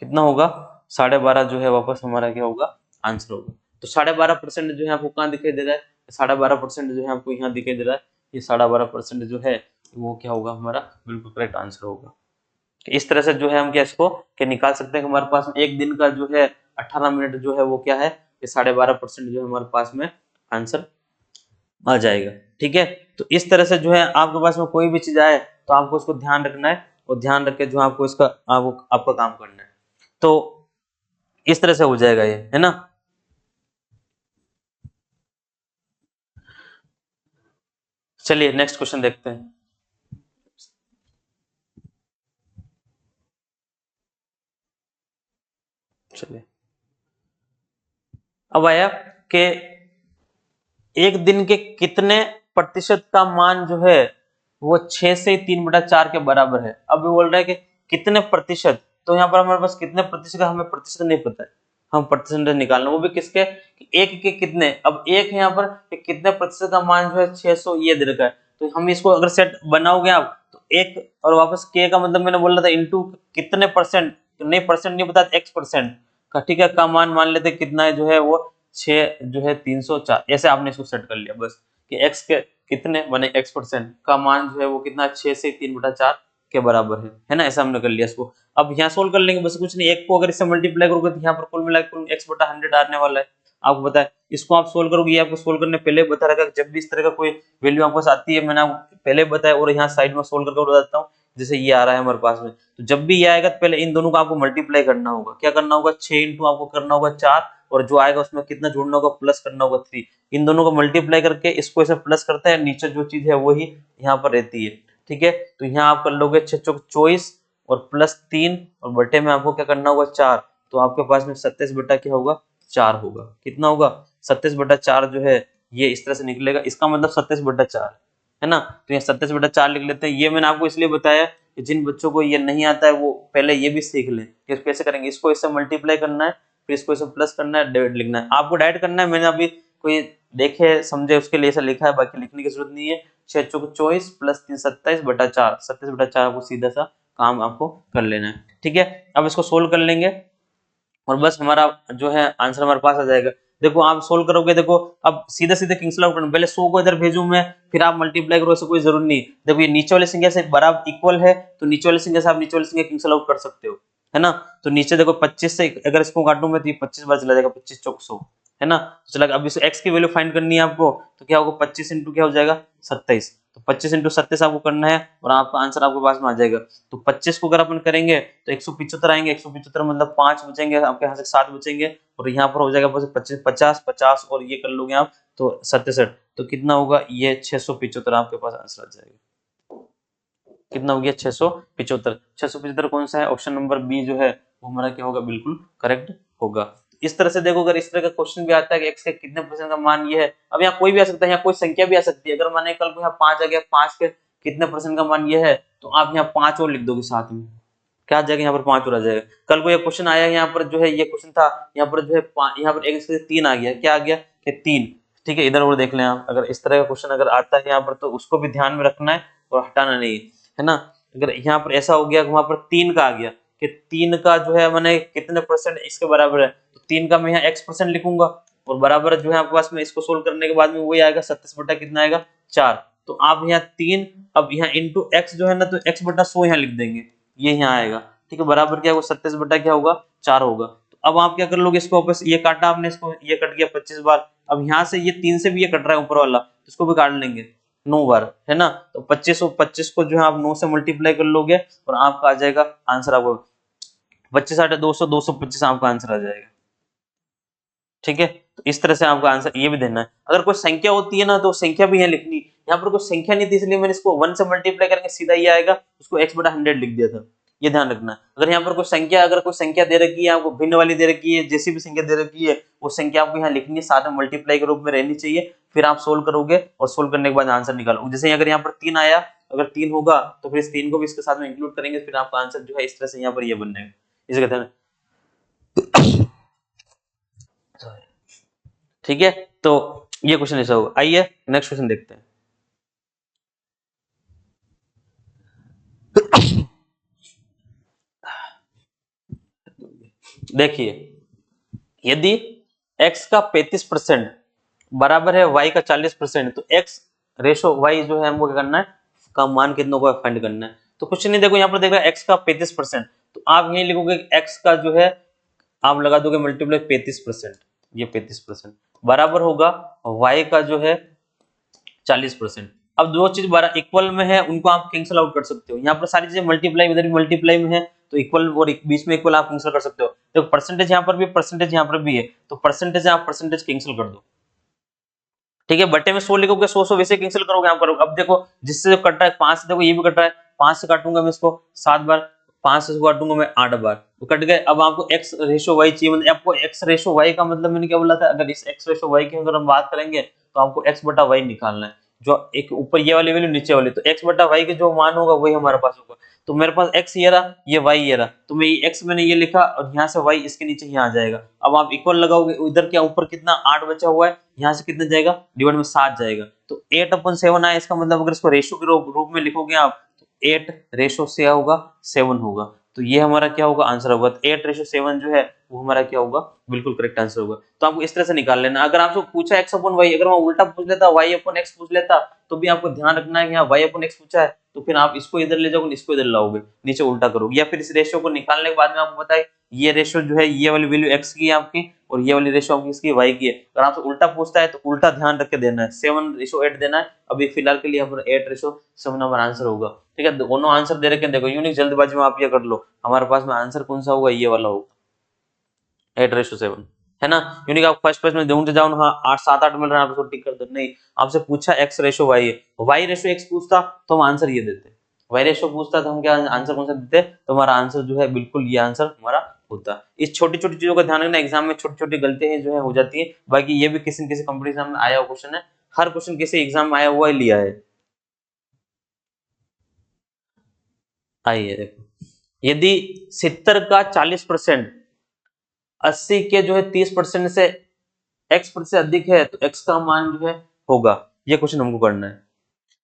कितना होगा 12.5 जो है वापस हमारा क्या होगा, आंसर होगा। तो 12.5% जो है आपको कहाँ दिखाई दे रहा है, 12.5% जो है आपको यहाँ दिखाई दे रहा है, ये 12.5% जो है वो क्या होगा, हमारा बिल्कुल करेक्ट आंसर होगा। इस तरह से जो है हम क्या इसको क्या निकाल सकते हैं, हमारे पास में एक दिन का जो है 18 मिनट जो है वो क्या है, ये 12.5% जो है हमारे पास में आंसर आ जाएगा, ठीक है। तो इस तरह से जो है आपके पास में कोई भी चीज आए तो आपको उसको ध्यान रखना है वो ध्यान रख के जो आपको इसका आपका काम करना है। तो इस तरह से हो जाएगा ये, है ना। चलिए नेक्स्ट क्वेश्चन देखते हैं। चलिए अब आया कि एक दिन के कितने प्रतिशत का मान जो है वो 6 से 3/4 के बराबर है। अब ये बोल रहा है कि कितने प्रतिशत, तो यहाँ पर हमारे पास कितने प्रतिशत का हमें प्रतिशत नहीं पता है, हम परसेंटेज निकालना, वो भी किसके, एक के कितने। अब एक है यहाँ पर कि कितने प्रतिशत का मान जो है 600 ये दे रखा है, तो हम इसको अगर सेट बनाओगे आप तो एक और वापस के का मतलब मैंने बोला था इंटू कितने परसेंट, नहीं परसेंट नहीं बता, एक्स परसेंट का, ठीक है, का मान मान लेते कितना है जो है वो 6 जो है 304, ऐसे आपने इसको सेट कर लिया बस कि x के कितने बने x परसेंट का मान जो है वो कितना 6 से 3/4 के बराबर है ना, ऐसा हमने कर लिया इसको। अब यहाँ सोल्व कर लेंगे, बस कुछ नहीं, एक को अगर इससे मल्टीप्लाई करोगे तो यहाँ पर कुल मिला के x/100 आने वाला है, आपको पता है। इसको आप सोल्व करोगे, ये आपको सोल्व करने पहले बता रखा है, जब भी इस तरह का कोई वैल्यू आपके पास आती है मैंने आपको पहले बताया, और यहाँ साइड में सोल्व करके बता देता हूँ। जैसे ये आ रहा है हमारे पास में, तो जब भी ये आएगा तो पहले इन दोनों को आपको मल्टीप्लाई करना होगा। क्या करना होगा, 6 इंटू आपको करना होगा 4, और जो आएगा उसमें कितना जोड़ना होगा, प्लस करना होगा 3। इन दोनों को मल्टीप्लाई करके इसको ऐसे प्लस करता है, नीचे जो चीज है वही यहाँ पर रहती है, ठीक है। तो यहाँ आप कर लोगे 6 चौक 24 और +3 और बटे में आपको क्या करना होगा 4, तो आपके पास में 27 बटा क्या होगा 4 होगा। कितना होगा 27/4 जो है ये इस तरह से निकलेगा, इसका मतलब 27/4 है ना। तो ये 27/4 लिख लेते हैं। ये मैंने आपको इसलिए बताया कि जिन बच्चों को ये नहीं आता है वो पहले ये भी सीख लें कि कैसे करेंगे। इसको इससे मल्टीप्लाई करना है, फिर इसको इससे प्लस करना है, डिवाइड लिखना है, आपको डायरेक्ट करना है। मैंने अभी कोई देखे समझे उसके लिए ऐसा लिखा है, बाकी लिखने की जरूरत नहीं है। 6 चौक 24 +3 27/4, 27/4 आपको सीधा सा काम आपको कर लेना है, ठीक है। अब इसको सोल्व कर लेंगे और बस हमारा जो है आंसर हमारे पास आ जाएगा। देखो आप सोल्व करोगे, देखो अब सीधे सीधे कैंसिल आउट करना, पहले 100 को इधर भेजूं मैं, फिर आप मल्टीप्लाई करो, ऐसे कोई जरूर नहीं। देखो ये नीचे वाले संख्या से बराबर इक्वल है, तो नीचे वाले संख्या से आप नीचे वाले संख्या कैंसिल आउट कर सकते हो, है ना। तो नीचे देखो 25 से अगर इसको काटूं मैं तो ये 25 बार चला जाएगा, 25 चौक 100, है ना। तो चला अब इस x की वैल्यू फाइंड करनी है आपको, तो क्या होगा 25 इंटू क्या हो जाएगा 27, तो 25 इंटू 27 आपको करना है और आपका आंसर आपके पास में आ जाएगा। तो 25 को अगर अपन करेंगे तो 175 आएंगे, 175 मतलब 5 बचेंगे आपके यहाँ से, 7 बचेंगे और यहाँ पर हो जाएगा 25 50 50 और ये कर लोगे आप तो 67, तो कितना होगा ये 675 आपके पास आंसर आ जाएगा। कितना हो गया 675। 675 कौन सा है, ऑप्शन नंबर बी जो है वो हमारा क्या होगा, बिल्कुल करेक्ट होगा। इस तरह से देखो, अगर इस तरह का क्वेश्चन भी आता है कि x के कितने परसेंट का मान ये है, अब यहाँ कोई भी आ सकता है, यहाँ कोई संख्या भी आ सकती है। अगर माने कल को यहाँ 5 आ गया, 5 के कितने परसेंट का मान ये है, तो आप यहाँ 5 और लिख दोगे साथ में, क्या आ जाएगा यहाँ पर 5 और आ जाएगा। कल को ये क्वेश्चन आया यहाँ पर जो है, ये क्वेश्चन था यहाँ पर जो है यहाँ पर एक से 3 आ गया, क्या आ गया कि 3, ठीक है। इधर और देख लें आप, अगर इस तरह का क्वेश्चन अगर आता है यहाँ पर तो उसको भी ध्यान में रखना है और हटाना नहीं है ना। अगर यहाँ पर ऐसा हो गया वहां पर 3 का आ गया कि 3 का जो है मैंने कितने परसेंट इसके बराबर है, तो 3 का मैं यहाँ x% लिखूंगा और बराबर जो है आपके पास में इसको सोल्व करने के बाद में वही आएगा 27 बटा कितना आएगा 4। तो आप यहाँ 3, अब यहाँ इंटू x जो है ना, तो x/100 यहाँ लिख देंगे, ये यहाँ आएगा, ठीक है। बराबर क्या होगा 27 बटा क्या होगा 4 होगा। तो अब आप क्या कर लोगे, इसको वापस ये काटा आपने, इसको ये कट गया 25 बार, अब यहाँ से ये 3 से भी ये कट रहा है ऊपर वाला, इसको भी काट लेंगे 9 बार, है ना। तो 25 को जो है आप 9 से मल्टीप्लाई कर लोगे और आपका आ जाएगा आंसर, आपको 25 8 200 225 आपका आंसर आ जाएगा, ठीक है। तो इस तरह से आपका आंसर ये भी देना है। अगर कोई संख्या होती है ना तो संख्या भी यहाँ लिखनी, यहाँ पर कोई संख्या नहीं थी इसलिए मैंने इसको 1 से मल्टीप्लाई करके सीधा ये आएगा, उसको x/100 लिख दिया था, ये ध्यान रखना है। अगर यहाँ पर कोई संख्या, अगर कोई संख्या दे रखी है आपको, भिन्न वाली दे रखी है, जैसी भी संख्या दे रखी है वो संख्या आपको यहाँ लिखनी है, साथ में मल्टीप्लाई के रूप में रहनी चाहिए, फिर आप सोल्व करोगे और सोल्व करने के बाद आंसर निकालो। जैसे अगर यहाँ पर 3 आया, अगर 3 होगा तो फिर इस 3 को भी इसके साथ में इंक्लूड करेंगे, फिर आपका आंसर जो है इस तरह से यहाँ पर ये बनेगा, इसे कहते हैं, ठीक है। तो ये क्वेश्चन ऐसा होगा। आइए नेक्स्ट क्वेश्चन देखते हैं। देखिए यदि x का 35% बराबर है y का 40%, तो x रेशो y जो है हमको क्या करना है, का मान कितनों को फाइंड करना है। तो कुछ नहीं, देखो यहाँ पर देखो x का 35%, तो आप यही लिखोगे x का जो है आप लगा दोगे मल्टीप्लाई 35%, ये 35% बराबर होगा y का जो है 40%। अब दो चीज बड़ा इक्वल में है उनको आप कैंसिल आउट कर सकते हो। यहाँ पर सारी चीजें मल्टीप्लाई, इधर भी मल्टीप्लाई में है तो इक्वल और बीच में इक्वल आप कैंसिल कर सकते हो। तो परसेंटेज यहाँ पर भी, परसेंटेज यहाँ पर भी है, तो परसेंटेज आप परसेंटेज कैंसिल कर दो। ठीक है, बटे में 100 लिखोगे, 100 वैसे कैंसिल करोगे आप करोगे। अब देखो जिससे जो कट रहा है 5 से, देखो ये भी कट रहा है, 5 से काटूंगा मैं इसको 7 बार, 5 से काटूंगा मैं 8 बार, तो कट गए। अब आपको x रेशो y चाहिए, मतलब आपको x रेशो y का मतलब मैंने क्या बोला था, अगर इस x रेशो y की अगर हम बात करेंगे तो आपको x बटा y निकालना है, जो एक ऊपर ये वाली वैल्यू नीचे वाली, तो x बटा y के जो मान होगा वही हमारे पास होगा। तो मेरे पास x ये रहा, ये y ये रहा, तो मैं ये x मैंने ये लिखा और यहाँ से y इसके नीचे यहाँ आ जाएगा। अब आप इक्वल लगाओगे, इधर क्या ऊपर कितना 8 बचा हुआ है, यहाँ से कितना जाएगा, डिवाइड में 7 जाएगा, तो 8/7 आया। इसका मतलब अगर इसको रेशो के रूप में लिखोगे आप तो 8 रेशो से होगा 7 होगा, तो ये हमारा क्या होगा, आंसर होगा। तो 8:7 जो है वो हमारा क्या होगा, बिल्कुल करेक्ट आंसर होगा। तो आपको इस तरह से निकाल लेना। अगर आपसे पूछा x/y, अगर मैं उल्टा पूछ लेता y/x पूछ लेता तो भी आपको ध्यान रखना है कि यहाँ y/x पूछा है, तो फिर आप इसको इधर ले जाओगे, इसको इधर लाओगे, नीचे उल्टा करोगे, या फिर इस रेशियो को निकालने के बाद में आपको पता है ये रेशियो जो है ये वाली वैल्यू x की है आपकी, और ये वाली रेशियो आपकी इसकी y की है। अगर आपसे उल्टा पूछता है तो उल्टा ध्यान रख के देना है, 7:8 देना है। अभी फिलहाल के लिए यहाँ पर 8:7 हमारा आंसर होगा। ठीक है, दोनों आंसर दे रखे हैं, देखो यूनिक जल्दबाजी में आप ये कर लो, हमारे पास में आंसर कौन सा होगा, ये वाला होगा 8:7, है ना। यूनिक आप फर्स्ट पेज में ढूंढते जाओ, हाँ 8 7 8 मिल रहा है, आप इसको टिक कर दो। नहीं, आपसे पूछा x/y है, y/x पूछता तो हम आंसर ये देते, y/रेशो पूछता तो हम क्या आंसर कौन सा देते, तो हमारा आंसर जो है बिल्कुल ये आंसर हमारा होता। इस छोटी छोटी चीजों का ध्यान रखना, एग्जाम में छोटी छोटी गलतियां जो है हो जाती है। बाकी ये भी किसी न किसी कंपनी एग्जाम में आया हुआ क्वेश्चन है, हर क्वेश्चन किसी एग्जाम में आया हुआ लिया है। आइए देखो, यदि 70 का 40%, 80 के जो है 30% से x प्रतिशत अधिक है तो x का मान जो है होगा, ये क्वेश्चन हमको करना है।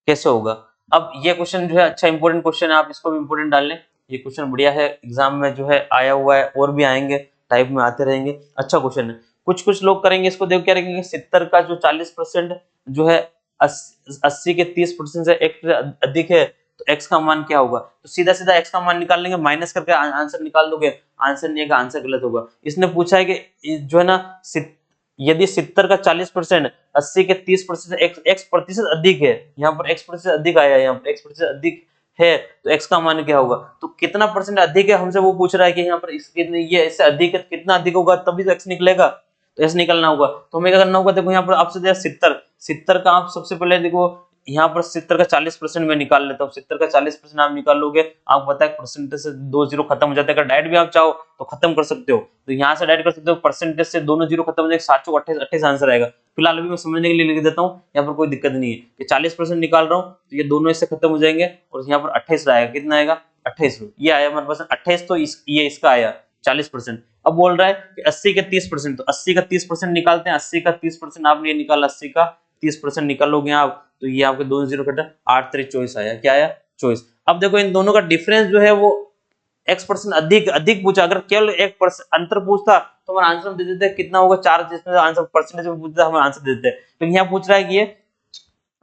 कैसे होगा, अब ये क्वेश्चन जो है अच्छा इंपॉर्टेंट क्वेश्चन है, आप इसको भी इंपॉर्टेंट डाल लें। ये क्वेश्चन बढ़िया है, एग्जाम में जो है आया हुआ है, और भी आएंगे, टाइप में आते रहेंगे, अच्छा क्वेश्चन है। कुछ कुछ लोग करेंगे इसको, देखो क्या रखेंगे, 70 का जो 40% जो है 80 के 30% से x अधिक है तो x का मान क्या होगा, तो सीधा सीधा x का मान निकाल लेंगे, माइनस करके आंसर निकाल दोगे, आंसर नहीं आएगा, आंसर गलत होगा। इसने पूछा है कि जो है ना, यदि 70 का 40%, 80 के 30% x प्रतिशत अधिक है, यहाँ पर x प्रतिशत अधिक आया है, यहाँ पर x प्रतिशत अधिक है तो x का मान क्या होगा, तो कितना परसेंट अधिक है हमसे वो पूछ रहा है कि यहाँ पर ये इससे अधिक है, कितना अधिक होगा तभी तो x निकलेगा, तो x निकलना होगा। तो हमें क्या करना होगा, देखो यहाँ पर आपसे दिया 70 का, आप सबसे पहले देखो यहाँ पर 70 का 40% में निकाल लेता हूँ, 70 का 40% आप निकाल लोगे, आपको पता है परसेंटेज से 2 जीरो खत्म हो जाते हैं, अगर डायरेक्ट भी आप चाहो तो खत्म कर सकते हो, तो यहाँ से डायरेक्ट कर सकते हो, परसेंटेज से दोनों जीरो खत्म हो जाएगा, 7 चौक 28 28 आंसर आएगा। फिलहाल अभी मैं समझने के लिए लिख देता हूँ, यहाँ पर कोई दिक्कत नहीं है कि 40% निकाल रहा हूँ तो ये दोनों इससे खत्म हो जाएंगे, और यहाँ पर 28 आएगा, कितना आएगा 28, ये आया हमारे पास 28, तो ये इसका आया 40%। अब बोल रहा है कि 80 के 30%, तो 80 का 30% निकालते हैं, 80 का 30% आपने ये निकाला, 80 का 30% निकालोगे आप तो ये आपके दोनों जीरो कटा 8 3 24 आया, क्या आया 24। अब देखो इन दोनों का डिफरेंस जो है वो x% अधिक अधिक पूछा, अगर केवल 1% अंतर पूछता तो हमारा आंसर हम दे देते कितना होगा 4, जिसमें आंसर परसेंटेज में पूछता हम आंसर दे देते, तो यहाँ पूछ रहा है कि ये,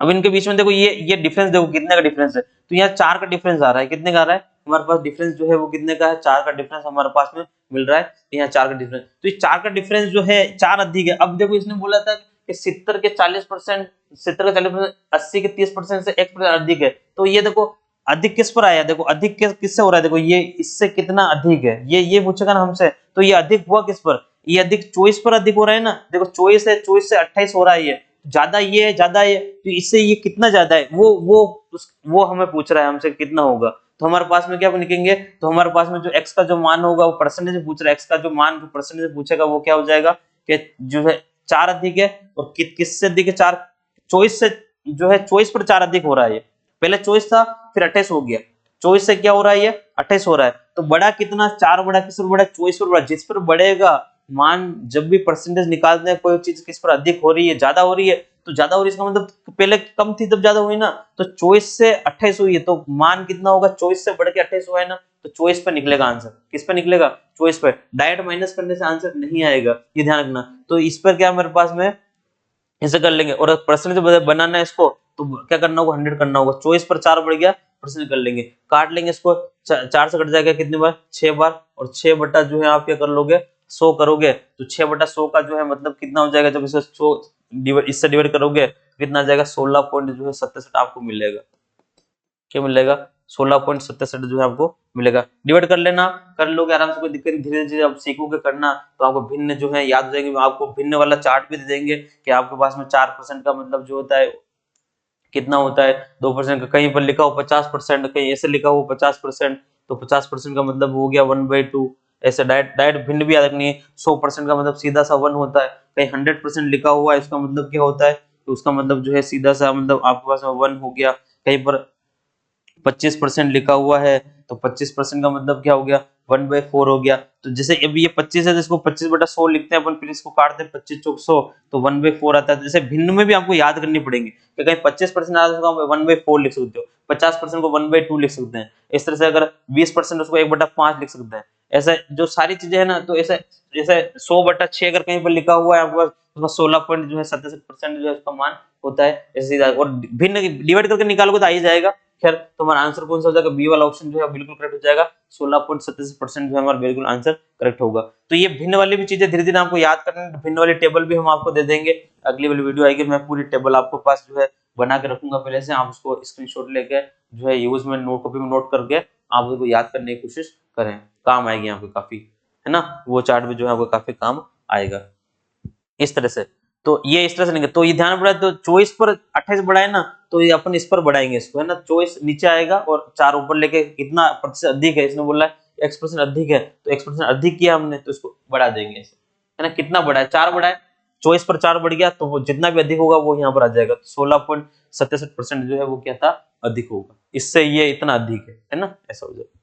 अब इनके बीच में देखो ये डिफरेंस देखो कितने का डिफरेंस है, तो यहाँ 4 का डिफरेंस आ रहा है, कितने का आ रहा है हमारे पास डिफरेंस जो है वो कितने का है, 4 का डिफरेंस हमारे पास में मिल रहा है, यहाँ 4 का डिफरेंस, तो ये 4 का डिफरेंस जो है 4 अधिक है। अब देखो इसने बोला था कि 70 के 40%, 70 का 40%, 80 के 30% से 1% अधिक है, तो ये देखो अधिक किस पर आया, देखो अधिक किससे हो रहा है, देखो ये इससे कितना अधिक है, ये पूछेगा ना हमसे, तो ये अधिक हुआ किस पर, ये अधिक 24 पर अधिक हो रहा है ना, देखो 24 है, 24 से 28 हो रहा है, ये ज्यादा ये है, ज्यादा ये, तो इससे ये कितना ज्यादा है, वो हमें पूछ रहा है हमसे कितना होगा, तो हमारे पास में क्या लिखेंगे, तो हमारे पास में जो x का जो मान होगा वो परसेंटेज में पूछ रहा है, x का जो मान जो परसेंटेज पूछेगा वो क्या हो जाएगा कि जो है 4 अधिक है, और किससे अधिक है 4, 24 से जो है 24 पर 4 अधिक हो रहा है, ये पहले 24 था फिर 28 हो गया, 24 से क्या हो रहा है ये 28 हो रहा है, तो बड़ा कितना 4 बड़ा किस पर बड़ा 24 पर बड़ा, जिस पर बढ़ेगा मान, जब भी परसेंटेज निकालते हैं कोई चीज किस पर अधिक हो रही है, ज्यादा हो रही है, तो ज्यादा हो रही है इसका मतलब पहले कम थी तब ज्यादा हुई ना, तो 24 से 28 हुई है, तो मान कितना होगा 24 से बढ़ के 28 हुआ है ना, तो 24 पे निकलेगा आंसर, किस पे निकलेगा 24 पे, डायरेक्ट माइनस करने से आंसर नहीं आएगा, ये ध्यान रखना। तो इस पर क्या हमारे पास में ऐसे कर लेंगे, और परसेंटेज बनाना है इसको तो क्या करना होगा 100 करना होगा, 24 पर 4 बढ़ गया परसेंट कर लेंगे, काट लेंगे इसको, 4 से कट जाएगा कितनी बार 6 बार, और 6 बटा जो है आप क्या कर लोगे 100 करोगे, तो 6 बटा 100 का जो है मतलब कितना हो जाएगा, जब इसको इससे डिवाइड करोगे कितना आ जाएगा 16.67 आपको मिलेगा। क्या मिलेगा 16.67 जो है आपको मिलेगा। डिवाइड कर लेना, कर लोगे आराम से, कोई दिक्कत नहीं। धीरे धीरे आप सीखोगे करना तो आपको भिन्न जो है याद हो जाएंगे। आपको भिन्न वाला चार्ट भी दे देंगे कि आपके पास में 4% का मतलब जो होता है कितना होता है 2% का, कहीं पर लिखा हो 50%, कहीं ऐसे लिखा हो 50%, तो 50% का मतलब हो गया 1/2। ऐसे डायरेक्ट डायरेक्ट भिन्न भी याद रखनी है। 100% का मतलब सीधा सा 1 होता है। कहीं 100% लिखा हुआ है इसका मतलब क्या होता है, तो उसका मतलब जो है सीधा सा मतलब आपके पास में 1 हो गया। कहीं पर 25% लिखा हुआ है तो 25% का मतलब क्या हो गया 1/4 हो गया। तो जैसे अभी ये 25 है तो इसको 25/100 लिखते हैं अपन, फिर इसको काटते हैं 25 चौक 100 तो 1/4 आता है। तो जैसे भिन्न में भी आपको याद करनी पड़ेंगे कि कहीं 25% आता है उसको 1/4 लिख सकते हो, 50% को 1/2 लिख सकते हैं। इस तरह से अगर 20% उसको 1/5 लिख सकते हैं। ऐसा जो सारी चीजें है ना, तो ऐसे जैसे 100/6 अगर कहीं पर लिखा हुआ है आपके पास, उसका 16.67% जो है उसका मान होता है। ऐसे और भिन्न डिवाइड करके निकालोगे तो आ ही जाएगा। खैर तुम्हारा आंसर कौन सा हो जाएगा, बी वाला ऑप्शन जो है बिल्कुल करेक्ट हो जाएगा। 16.87% जो है हमारा बिल्कुल आंसर करेक्ट होगा। तो ये भिन्न वाली भी चीजें धीरे धीरे आपको याद करनी है। भिन्न वाली टेबल भी हम आपको दे देंगे। अगली वाली वीडियो आएगी, मैं पूरी टेबल आपको पास जो है बना के रखूंगा पहले से, आप उसको स्क्रीनशॉट लेके जो है यूज में नोट कॉपी में नोट करके आप उसको याद करने की कोशिश करें, काम आएगी यहाँ पे काफी, है ना। वो चार्ट भी जो है आपको काफी काम आएगा इस तरह से। तो ये इस तरह से नहीं, तो ये ध्यान पड़ा, तो चॉइस पर 28 बढ़ाए ना, तो ये अपन इस पर बढ़ाएंगे इसको, है ना। चॉइस नीचे आएगा और 4 ऊपर लेके, कितना प्रतिशत अधिक है, इसने बोला है x% अधिक है, तो x% अधिक किया हमने तो इसको बढ़ा देंगे ऐसे, है ना। कितना बढ़ाए 4 बढ़ाए, चॉइस पर 4 बढ़ गया तो वो जितना भी अधिक होगा वो यहाँ पर आ जाएगा। तो 16.67% जो है वो क्या था, अधिक होगा। इससे ये इतना अधिक है ना, ऐसा हो जाएगा।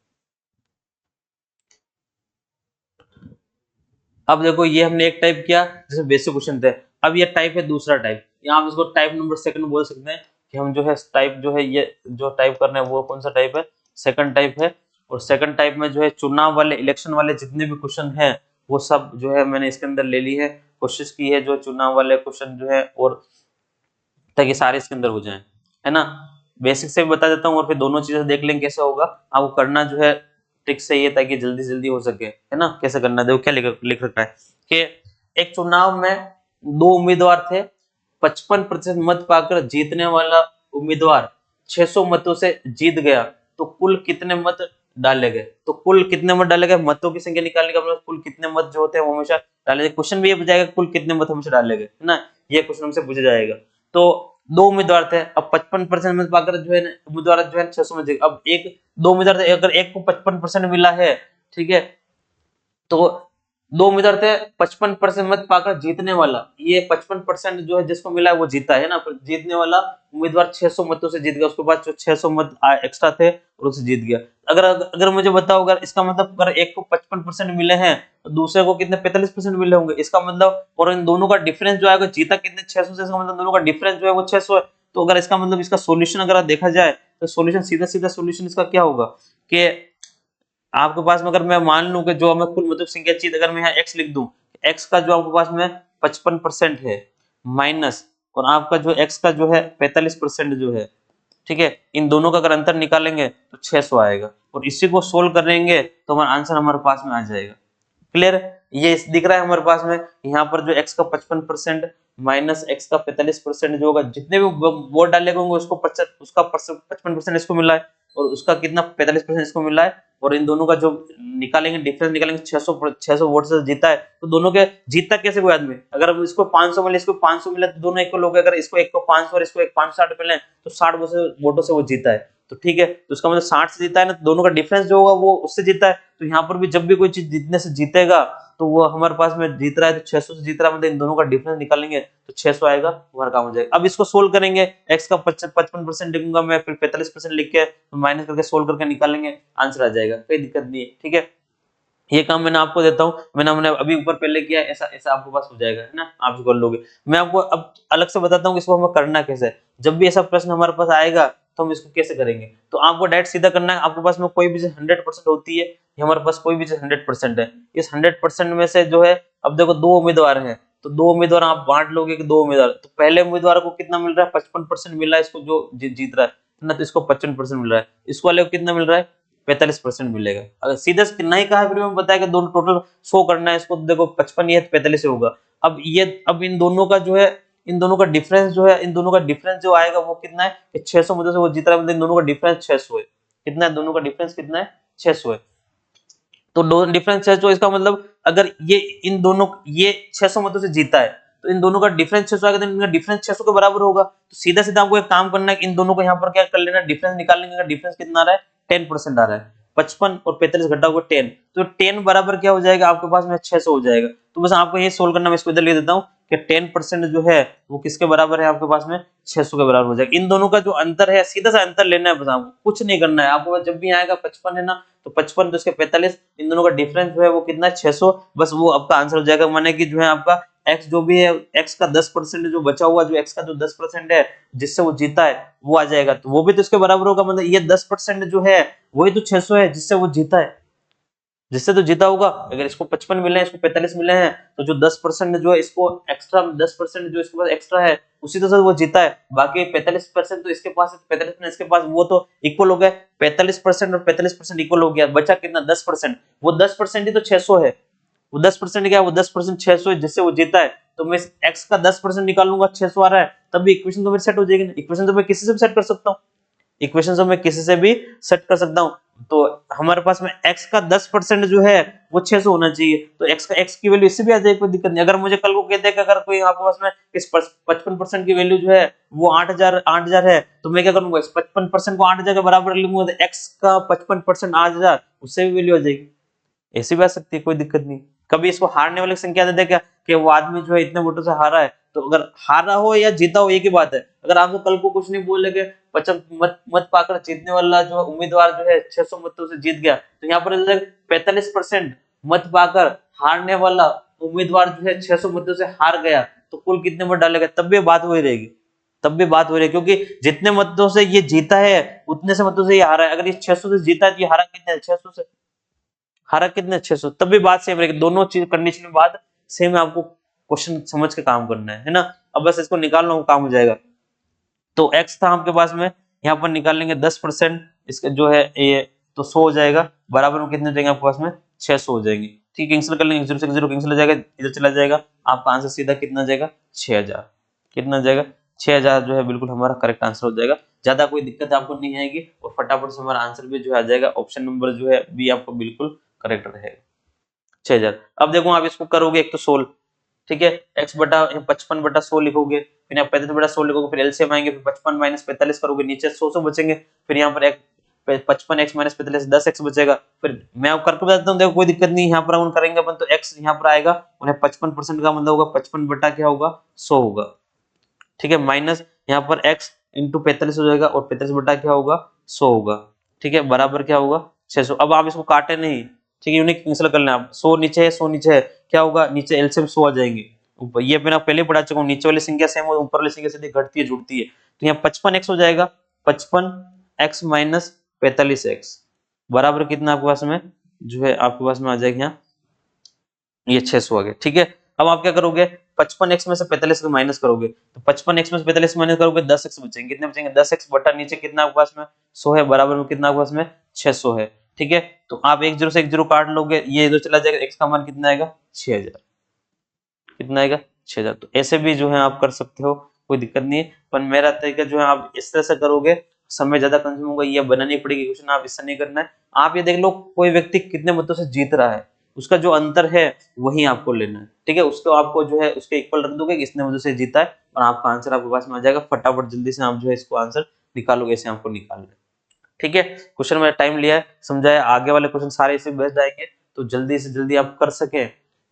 अब देखो ये हमने एक टाइप किया जैसे बेसिक क्वेश्चन थे। अब ये टाइप है दूसरा टाइप, यहाँ हम इसको टाइप नंबर सेकंड बोल सकते हैं कि हम जो है टाइप जो है ये जो टाइप करना है वो कौन सा टाइप है, सेकंड टाइप है। और सेकंड टाइप में जो है चुनाव वाले इलेक्शन वाले जितने भी क्वेश्चन हैं वो सब जो है मैंने इसके अंदर ले ली है, कोशिश की है जो चुनाव वाले क्वेश्चन जो है और ताकि सारे इसके अंदर हो जाए, है ना। बेसिक से भी बता देता हूँ और फिर दोनों चीजें देख लेंगे कैसे होगा। आपको करना जो है ट्रिक से ये ताकि जल्दी से जल्दी हो सके, है ना। कैसे करना, देखो क्या लिख रखा है कि एक चुनाव में 2 उम्मीदवार थे, 55% मत पाकर जीतने वाला उम्मीदवार 600 मतों से जीत गया, तो कुल कितने मत डाले गए। तो कुल कितने मत डाले गए, मतों की संख्या निकालने का मतलब कुल कितने मत जो होते हैं वो हमेशा डाले गए। क्वेश्चन भी ये बताएगा कुल कितने मत हमेशा डाले गए, है ना। ये क्वेश्चन हमसे पूछा जाएगा। तो 2 उम्मीदवार थे, अब 55% मत पाकर जो है उम्मीदवार जो है 600 में जीत। अब एक 2 उम्मीदवार थे, अगर एक को 55% मिला है, ठीक है, तो 2 उम्मीदवार थे, 55% मत पाकर जीतने वाला, ये 55% जो है जिसको मिला है वो जीता है ना। पर जीतने वाला उम्मीदवार 600 मतों से जीत गया, उसके बाद जो 600 मत एक्स्ट्रा थे और उससे जीत गया। अगर अगर मुझे बताओ, अगर इसका मतलब अगर एक को 55% मिले हैं तो दूसरे को कितने 45% मिले होंगे, इसका मतलब, और इन दोनों का डिफरेंस जो आएगा, जीता कितने 600 से, इसका मतलब दोनों का डिफरेंस जो है वो 600 है। तो अगर इसका मतलब इसका सॉल्यूशन अगर देखा जाए तो सॉल्यूशन सीधा सीधा सॉल्यूशन इसका क्या होगा कि आपके पास में अगर मैं मान लूं कि जो हमें कुल मतलब संख्या चाहिए, अगर मैं यहाँ x लिख दूं, x का जो आपके पास में 55% है माइनस, और आपका जो x का जो है 45% जो है, ठीक है, इन दोनों का अगर अंतर निकालेंगे तो 600 आएगा, और इसी को सोल्व करेंगे तो हमारा आंसर हमारे पास में आ जाएगा। क्लियर, ये दिख रहा है हमारे पास में यहाँ पर जो x का 55% माइनस x का 45% जो होगा, जितने भी वोट डाले होंगे उसको उसका 55% इसको मिला है और उसका कितना 45% इसको मिला है, और इन दोनों का जो निकालेंगे डिफरेंस निकालेंगे 600 वोट से जीता है। तो दोनों के जीतता कैसे कोई आदमी, अगर इसको 500 मिले इसको 500 मिले तो दोनों इक्वल हो गए। अगर इसको एक को 500 और इसको एक 560 मिले तो 60 वोटों से वो जीता है। तो ठीक है, तो इसका मतलब 60 से जीता है ना, तो दोनों का डिफरेंस जो होगा वो उससे जीता है। तो यहाँ पर भी जब भी कोई चीज जीतने से जीतेगा तो वो हमारे पास में जीत रहा है, तो 600 से जीत रहा है, मतलब इन दोनों का डिफरेंस निकालेंगे तो 600 आएगा, हमारा काम हो जाएगा। अब इसको सोल्व करेंगे, x का 55% लिखूंगा मैं, फिर 45% लिख के माइनस करके सोल्व करके निकालेंगे, आंसर आ जाएगा, कोई दिक्कत नहीं है। ठीक है, ये काम मैंने आपको देता हूँ, मैंने अभी ऊपर पहले किया, ऐसा ऐसा आपके पास हो जाएगा, है ना, आप कर लोगे। मैं आपको अब अलग से बताता हूँ कि इसको हमें करना कैसे है। जब भी ऐसा प्रश्न हमारे पास आएगा तो हम इसको कैसे करेंगे, तो आपको डायरेक्ट सीधा करना है। आपके पास में कोई भी चीज 100% होती है, ये हमारे पास कोई भी चीज 100% है। इस 100% में से जो है, अब देखो 2 उम्मीदवार हैं, तो 2 उम्मीदवार आप बांट लोगे कि 2 उम्मीदवार, तो पहले उम्मीदवार को कितना मिल रहा है, 55% मिल रहा है इसको, जो जीत रहा है ना, तो इसको 55% मिल रहा है। इसको वाले को कितना मिल रहा है, 45% मिलेगा। अगर सीधा नहीं कहा फिर मैं बताया कि दोनों टोटल 100 करना है इसको, तो देखो 55 ये 45 होगा। अब इन दोनों का जो है, इन दोनों का डिफरेंस जो है, इन दोनों का डिफरेंस जो आएगा वो कितना है कि 600 मतों से वो जीत रहा है, मतलब इन दोनों का डिफरेंस 600 है। कितना है दोनों का डिफरेंस, कितना है 600 है। तो दो डिफरेंस 600, इसका मतलब अगर ये इन दोनों ये 600 मतों से जीता है तो इन दोनों का डिफरेंस 600 आएगा, तो इनका डिफरेंस 600 के बराबर होगा। तो सीधा सीधा आपको एक काम करना है, इन दोनों को यहाँ पर क्या कर लेना, डिफरेंस निकाल लेंगे। डिफरेंस कितना आ रहा है, 10% आ रहा है। 55 और 45 घटा हुआ 10, तो 10 बराबर क्या हो जाएगा आपके पास में 600 हो जाएगा। तो बस आपको ये सोल्व करना, मैं इसको इधर लिख देता हूँ कि 10% जो है वो किसके बराबर है आपके पास में, 600 के बराबर हो जाएगा। इन दोनों का जो अंतर है, सीधा सा अंतर लेना है, बस आपको कुछ नहीं करना है। आपको जब भी आएगा 55 है ना, तो 55 तो इसके 45, इन दोनों का डिफरेंस जो है वो कितना है 600, बस वो आपका आंसर हो जाएगा। माने कि जो है आपका x जो भी है, x का 10% जो बचा हुआ, जो x का जो 10% है जिससे वो जीता है वो आ जाएगा, तो वो भी तो इसके बराबर होगा। मतलब ये 10% जो है वही तो 600 है जिससे वो जीता है, जिससे तो जीता होगा। अगर इसको 55 मिले हैं, इसको 45 मिले हैं, तो जो 10% जो है इसको एक्स्ट्रा, 10% जो इसके पास एक्स्ट्रा है उसी तरह से वो जीता है। बाकी 45% तो इसके पास है, 45% इसके पास, वो तो इक्वल हो गए। 45% और 45% इक्वल हो गया, बचा कितना 10%। वो 10% ही तो 600 है। वो 10% क्या है, वो 10% 600 है जिससे वो जीता है। तो मैं x का 10% निकालूंगा, 600 आ रहा है, तब भी इक्वेशन तो मेरी सेट हो जाएगी। इक्वेशन तो मैं किसी से भी सेट कर सकता हूँ, इक्वेशन तो मैं किसी से भी सेट कर सकता हूँ। तो हमारे पास में x का 10% जो है वो 600 होना चाहिए, तो x की वैल्यू इससे भी आ जाएगी, कोई दिक्कत नहीं। अगर मुझे कल को कहते हैं कि अगर कोई आपके पास में इस 55% की वैल्यू जो है वो 8000 है, तो मैं क्या करूंगा, इस 55% को 8000 के बराबर लूंगा, तो x का 55% 8000, उससे भी वैल्यू आ जाएगी। ऐसी भी आ सकती है, कोई दिक्कत नहीं। कभी इसको हारने वाले की संख्या दे दे क्या कि वो आदमी जो है इतने वोटों से हारा है, तो अगर हारा हो या जीता हो एक ही बात है। अगर आपको कल को कुछ नहीं बोलेगे, 50 मत पाकर जीतने वाला जो उम्मीदवार जो है 600 मतों से जीत गया, तो यहाँ पर 45% मत पाकर हारने वाला उम्मीदवार जो है 600 मतों से हार गया, तो कुल कितने मत डालेगा, तब भी बात वही रहेगी, तब भी बात हो रही है। क्योंकि जितने मतों से ये जीता है उतने से मतों से ये हारा है। अगर ये 600 से जीता है तो ये हारा कितने, 600 से हारा कितने, 600, तब भी बात सेम रहेगी। दोनों चीज कंडीशन में बात सेम है, आपको क्वेश्चन समझ के काम करना है ना। अब बस इसको निकालना हो, काम हो जाएगा। तो x था आपके पास में, यहाँ पर निकाल लेंगे 10% इसका जो है ये, तो 100 हो जाएगा, बराबर में कितने हो जाएंगे आपके पास में, 600 हो जाएंगे। ठीक है, कैंसिल कर लेंगे, 0 से 0 कैंसिल हो जाएगा, इधर चला जाएगा, आपका आंसर सीधा कितना जाएगा, 6000। कितना जाएगा, 6000 जो है बिल्कुल हमारा करेक्ट आंसर हो जाएगा। ज्यादा कोई दिक्कत आपको नहीं आएगी, और फटाफट से हमारा आंसर भी जो है आ जाएगा। ऑप्शन नंबर जो है बी आपको बिल्कुल करेक्ट रहेगा, 6000। अब देखो आप इसको करोगे, एक तो 16, ठीक है, x बटा 55/100 लिखोगे, फिर यहाँ 35/100 लिखोगे, फिर एलसीएम आएंगे, फिर 55 - 45 करोगे, नीचे 100 बचेंगे, फिर यहाँ पर 55x - 45 10x बचेगा। फिर मैं अब करके बताता हूँ, देखो कोई दिक्कत नहीं, यहाँ पर अपन करेंगे अपन, तो x यहाँ पर आएगा, उन्हें 55% का मतलब होगा 55 बटा क्या होगा, 100 होगा। ठीक है, माइनस यहाँ पर x इंटू 45 हो जाएगा, और 45 बटा क्या होगा, 100 होगा। ठीक है, बराबर क्या होगा, 600। अब आप इसको काटे नहीं, ठीक है, यूनिक कैंसिल कर लेना आप। 100 नीचे है, 100 नीचे है, क्या होगा, नीचे एलसीएम 100 आ जाएंगे ऊपर। ये मैंने पहले पढ़ा चुका हूँ, नीचे वाली संख्या सेम और ऊपर वाली संख्या सीधे घटती है जुड़ती है। तो यहाँ 55x हो जाएगा, 55x माइनस 45x बराबर कितना आपके पास में जो है, आपके पास में आ जाएगा यहाँ ये 600 आ गया। ठीक है, अब आप क्या करोगे, 55x में से 45 को माइनस करोगे, तो 55x में से 45 माइनस करोगे, 10x बचेंगे। कितने बचेंगे, 10x बटा नीचे कितना आपके पास में 100 है, बराबर में कितना आपके पास में 600 है। ठीक है, तो आप एक 0 से एक 0 काट लोगे, ये इधर चला जाएगा, x का मान कितना आएगा, 6000। कितना आएगा, 6000। तो ऐसे भी जो है आप कर सकते हो, कोई दिक्कत नहीं है। पर मेरा तरीका जो है, आप इस तरह से करोगे, समय ज्यादा कंज्यूम होगा, ये बनानी पड़ेगी क्वेश्चन, आप इससे नहीं करना है। आप ये देख लो कोई व्यक्ति कितने मतों से जीत रहा है, उसका जो अंतर है वही आपको लेना है। ठीक है, उसको आपको जो है उसके इक्वल रख दोगे, किसने मतों से जीता है, और आपका आंसर आपके पास में आ जाएगा। फटाफट जल्दी से आप जो है इसको आंसर निकालोगे, ऐसे आपको निकालना है। ठीक है, क्वेश्चन में टाइम लिया है, समझाया, आगे वाले क्वेश्चन सारे इसी बेस्ड आएंगे, तो जल्दी से जल्दी आप कर सके,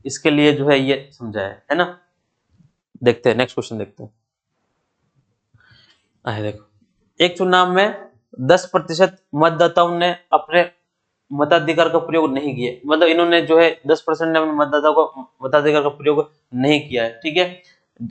इसके लिए जो है ये समझाया है ना। देखते हैं नेक्स्ट क्वेश्चन, देखते हैं। देखो, एक चुनाव में 10% मतदाताओं ने अपने मताधिकार का प्रयोग नहीं किया, मतलब इन्होंने जो है 10% ने अपने मतदाताओं को मताधिकार का प्रयोग नहीं किया है। ठीक है,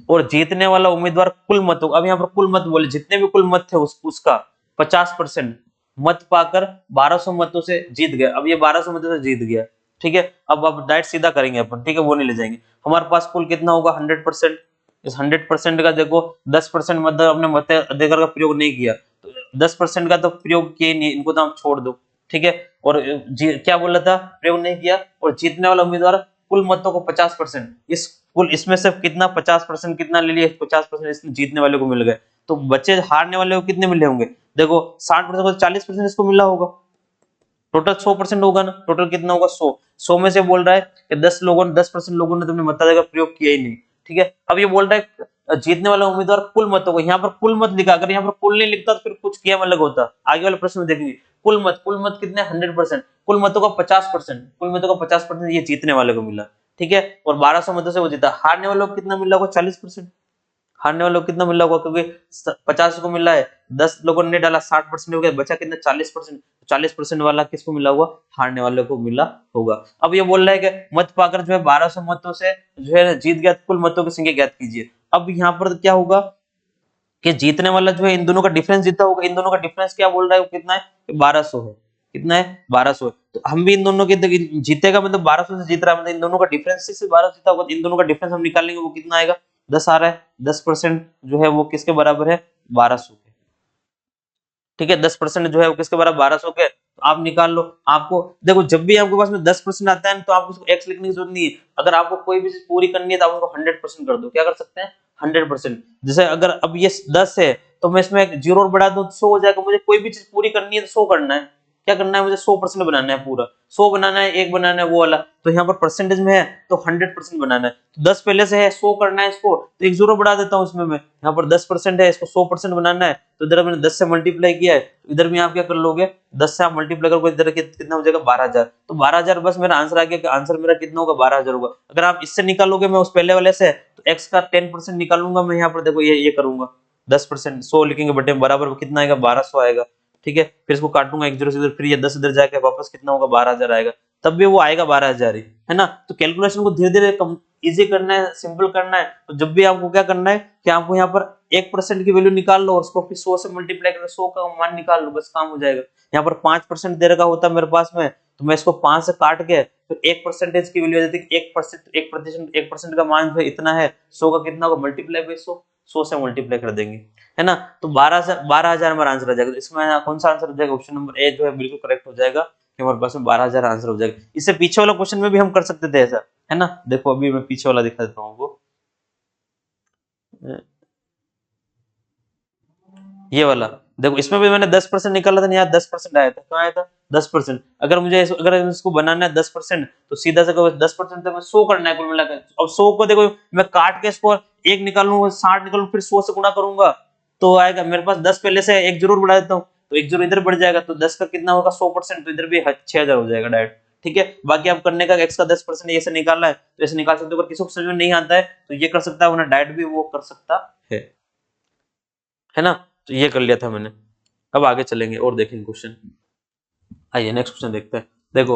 और जीतने वाला उम्मीदवार कुल मतों, अब यहाँ पर कुल मत बोले, जितने भी कुल मत थे उसका 50% मत पाकर 1200 मतों से जीत गया। अब ये 1200 मतों से जीत गया। ठीक है, अब डायरेक्ट सीधा करेंगे अपन, ठीक है, वो नहीं ले जाएंगे। हमारे पास कुल कितना होगा, 100%। इस 100% का देखो 10% मतलब अपने मताधिकार का प्रयोग नहीं किया, तो 10% का तो प्रयोग किए नहीं, इनको तो आप छोड़ दो। ठीक है, और क्या बोला था, प्रयोग नहीं किया, और जीतने वाला उम्मीदवार कुल मतों को 50%, इस कुल इसमें से कितना 50% कितना ले लिया, 50% इसमें जीतने वाले को मिल गए, तो बच्चे हारने वाले को कितने मिले होंगे, देखो 60% को 40% इसको मिला होगा, टोटल 100% होगा ना, टोटल कितना होगा 100, 100 में से बोल रहा है कि 10% लोगों ने तुमने मताधिकार प्रयोग किया ही नहीं, ठीक है। अब ये बोल रहा है जीतने वाला उम्मीदवार कुल मतों को, यहाँ पर कुल मत लिखा, अगर यहाँ पर कुल नहीं लिखता तो फिर कुछ किया अलग होता, आगे वाले प्रश्न में देखेंगे, कुल मत कितने 100%, कुल मतों का 50%, कुल मतों का 50% ये जीतने वाले को मिला, ठीक है, और 1200 मतों से वो जीता, हारने वालों को कितना मिला होगा 40%, हारने वालों को कितना मिला होगा, क्योंकि 50 को मिला है, 10 लोगों ने डाला 60% हो गया, बचा कितना 40%, 40% वाला किसको मिला होगा, हारने वाले को मिला होगा। अब ये बोल रहा है कि मत पाकर जो है 1200 मतों से जो है जीत गया, कुल मतों की संख्या ज्ञात कीजिए। अब यहाँ पर क्या होगा कि जीतने वाला जो है इन दोनों का डिफरेंस जीता होगा, इन दोनों का डिफरेंस क्या बोल रहा है, कितना है, 1200 है, कितना है 1200 है, तो हम भी इन दोनों के जीतेगा मतलब 1200 से जीत रहा है, मतलब इन दोनों का डिफरेंस से 1200 जीता होगा, इन दोनों का डिफरेंस हम निकालेंगे, वो कितना आएगा 10 आ रहा है, 10% जो है वो किसके बराबर है 1200 के, ठीक है, 10% जो है वो किसके बराबर 1200 के, तो आप निकाल लो। आपको देखो जब भी आपके पास में 10% आता है तो आपको उसको x लिखने की जरूरत नहीं है, अगर आपको कोई भी चीज पूरी करनी है तो आप उसको 100% कर दो, क्या कर सकते हैं 100%, जैसे अगर अब ये 10 है तो मैं इसमें एक जीरो और बढ़ा दूं तो 100 हो जाएगा, मुझे कोई भी चीज पूरी करनी है तो 100 करना है, क्या करना है मुझे 100% बनाना है, पूरा 100 बनाना है, एक बनाना है वो वाला, तो यहाँ पर परसेंटेज में है तो 100% बनाना है, तो 10 पहले से है 100 करना है इसको, तो एक जीरो बढ़ा देता हूँ इसमें मैं, यहाँ पर 10% है इसको 100% बनाना है, तो इधर मैंने 10 से मल्टीप्लाई किया है, तो इधर भी आप क्या कर लोगे 10 से आप मल्टीप्लाई करोगे, इधर कितना हो जाएगा 12,000, तो 12,000 बस मेरा आंसर आ गया, आंसर मेरा कितना होगा 12,000 होगा। अगर आप इससे निकालोगे मैं उस पहले वाले से, तो x का 10% निकालूंगा मैं, यहाँ पर देखो ये करूंगा 10%, 100 लिखेंगे बटे बराबर कितना आएगा 1200 आएगा, ठीक है, फिर इसको काटूंगा एक जीरो से इधर, फिर ये 10 इधर जाके वापस कितना होगा 12,000 आएगा, तब भी वो आएगा 12,000 ही, है ना। तो कैलकुलेशन को धीरे धीरे कम इजी करना है, सिंपल करना है, तो जब भी आपको क्या करना है कि आपको यहाँ पर 1% की वैल्यू निकाल लो और उसको फिर 100 से मल्टीप्लाई करके 100 का मान निकाल लो, बस काम हो जाएगा। यहाँ पर 5% दे रखा होता है मेरे पास में, तो मैं इसको 5 से काट के फिर 1% की वैल्यू आ जाती है, 1% का मान जो है इतना है, 100 का कितना होगा मल्टीप्लाई बाई 100 से मल्टीप्लाई कर देंगे, है ना, तो 12,000 हमारा आंसर आ जाएगा, तो इसमें कौन सा आंसर हो जाएगा, ऑप्शन नंबर ए जो है बिल्कुल करेक्ट हो जाएगा, कि हमारे पास में 12,000 आंसर हो जाएगा। इससे पीछे वाला क्वेश्चन में भी हम कर सकते थे ऐसा, है ना, देखो अभी मैं पीछे वाला दिखा देता हूँ आपको, ये वाला देखो, इसमें भी मैंने 10% निकाला था, यहाँ 10% आया था, क्यों आया था 10%, अगर मुझे अगर इसको बनाना है 10%, तो सीधा से 10% तो मैं 100 करना है कुल मिलाकर, अब 100 को देखो मैं काट के इसको एक निकालूंगा 60 निकालूं फिर 100 से गुणा करूंगा, तो आएगा मेरे पास 10 पहले से एक जरूर बढ़ा देता हूँ, तो एक जरूर इधर बढ़ जाएगा, तो 10 का कितना होगा 100%, तो इधर भी 6,000 हो जाएगा डायरेक्ट, ठीक है। बाकी आप करने का x का 10% ऐसे निकालना है तो ऐसे निकाल सकते हो, अगर किसी को समझ में नहीं आता है तो ये कर सकता है, वरना डायरेक्ट भी वो कर सकता है ना, तो ये कर लिया था मैंने। अब आगे चलेंगे और देखेंगे क्वेश्चन, आइए नेक्स्ट क्वेश्चन देखते हैं। देखो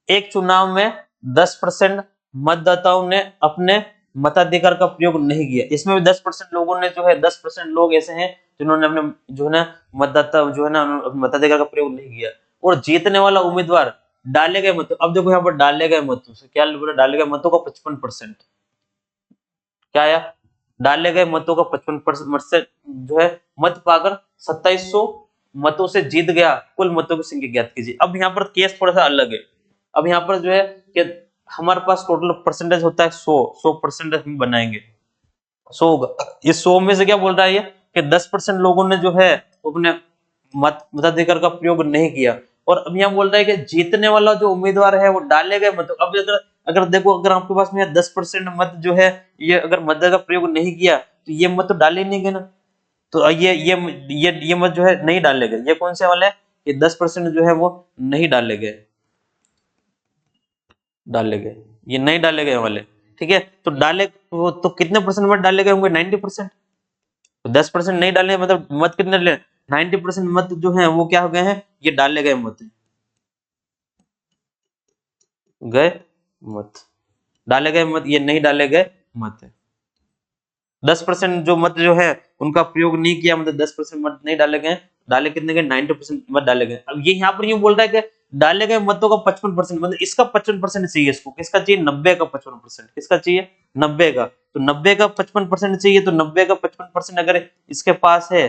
एक चुनाव में 10% मतदाताओं ने अपने मताधिकार का प्रयोग नहीं किया, इसमें भी 10% लोगों ने जो है 10% लोग ऐसे हैं जिन्होंने अपने जो है ना मतदाता जो है ना मताधिकार का प्रयोग नहीं किया, और जीतने वाला उम्मीदवार डाले गए मतों, अब देखो यहाँ पर डाले गए मतों से क्या बोला, डाले गए मतों का 55%, क्या आया डाले गए मतों का 55% जो है मत पाकर 2700 मतों से जीत गया, कुल मतों की संख्या ज्ञात कीजिए। अब यहाँ पर केस थोड़ा सा अलग है, अब यहाँ पर जो है कि हमारे पास टोटल परसेंटेज होता है 100 परसेंटेज हम बनाएंगे 100 होगा, ये 100 में से क्या बोल रहा है ये कि 10% लोगों ने जो है अपने मताधिकार का प्रयोग नहीं किया, और अब यहाँ बोल रहा है कि जीतने वाला जो उम्मीदवार है वो डाले गए मत, अब अगर अगर देखो अगर आपके पास में 10% मत जो है ये अगर मत का प्रयोग नहीं किया तो ये मत तो डाले नहीं गए ना, तो ये मत जो है नहीं डाले गए, ये कौन से वाले हैं, ये 10% जो है वो नहीं डाले गए, ये नहीं डाले गए वाले, ठीक है, तो डाले तो कितने परसेंट मत डाले गए होंगे 90%, तो 10% नहीं डाले मतलब मत कितने डाले 90% मत जो है वो क्या हो गए हैं, ये डाले गए मत डाले गए मत, ये नहीं डाले गए मत है। 10% जो मत जो है उनका प्रयोग नहीं किया, मतलब 10% मत नहीं डाले गए, डाले कितने गए 90% मत डाले गए। अब ये यहाँ पर यूं बोल रहा है कि डाले गए मतों का 55%, मतलब इसका 55% चाहिए, इसको किसका चाहिए 90 का 55%, किसका चाहिए 90 का, तो 90 का 55% चाहिए, तो 90 का 55% अगर इसके पास है,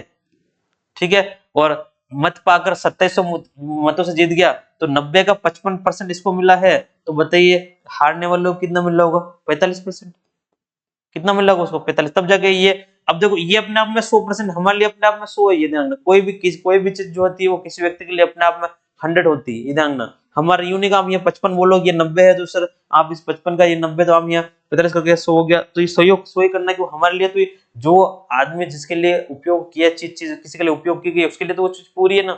ठीक है, और मत पाकर 2700 मतों से जीत गया, तो 90 का 55% इसको मिला है, तो बताइए हारने वालों को कितना मिला होगा 45%, कितना मिल रहा है उसको 45, तब जाके ये, अब देखो ये अपने आप में 100%, हमारे लिए अपने आप में 100 है, ये ध्यान रखना। कोई भी चीज जो होती है वो किसी व्यक्ति के लिए अपने आप में 100 होती है, ये ध्यान रखना। हमारा यूं नहीं कि आप ये 55 बोलोगे ये 90 है, तो सर आप इस 55 का ये 90, तो आप यहाँ 45 करके 100 हो गया, तो ये सही करना कि हमारे लिए तो ये जो आदमी जिसके लिए उपयोग किया चीज किसी के लिए उपयोग की गई उसके लिए तो वो चीज पूरी है ना,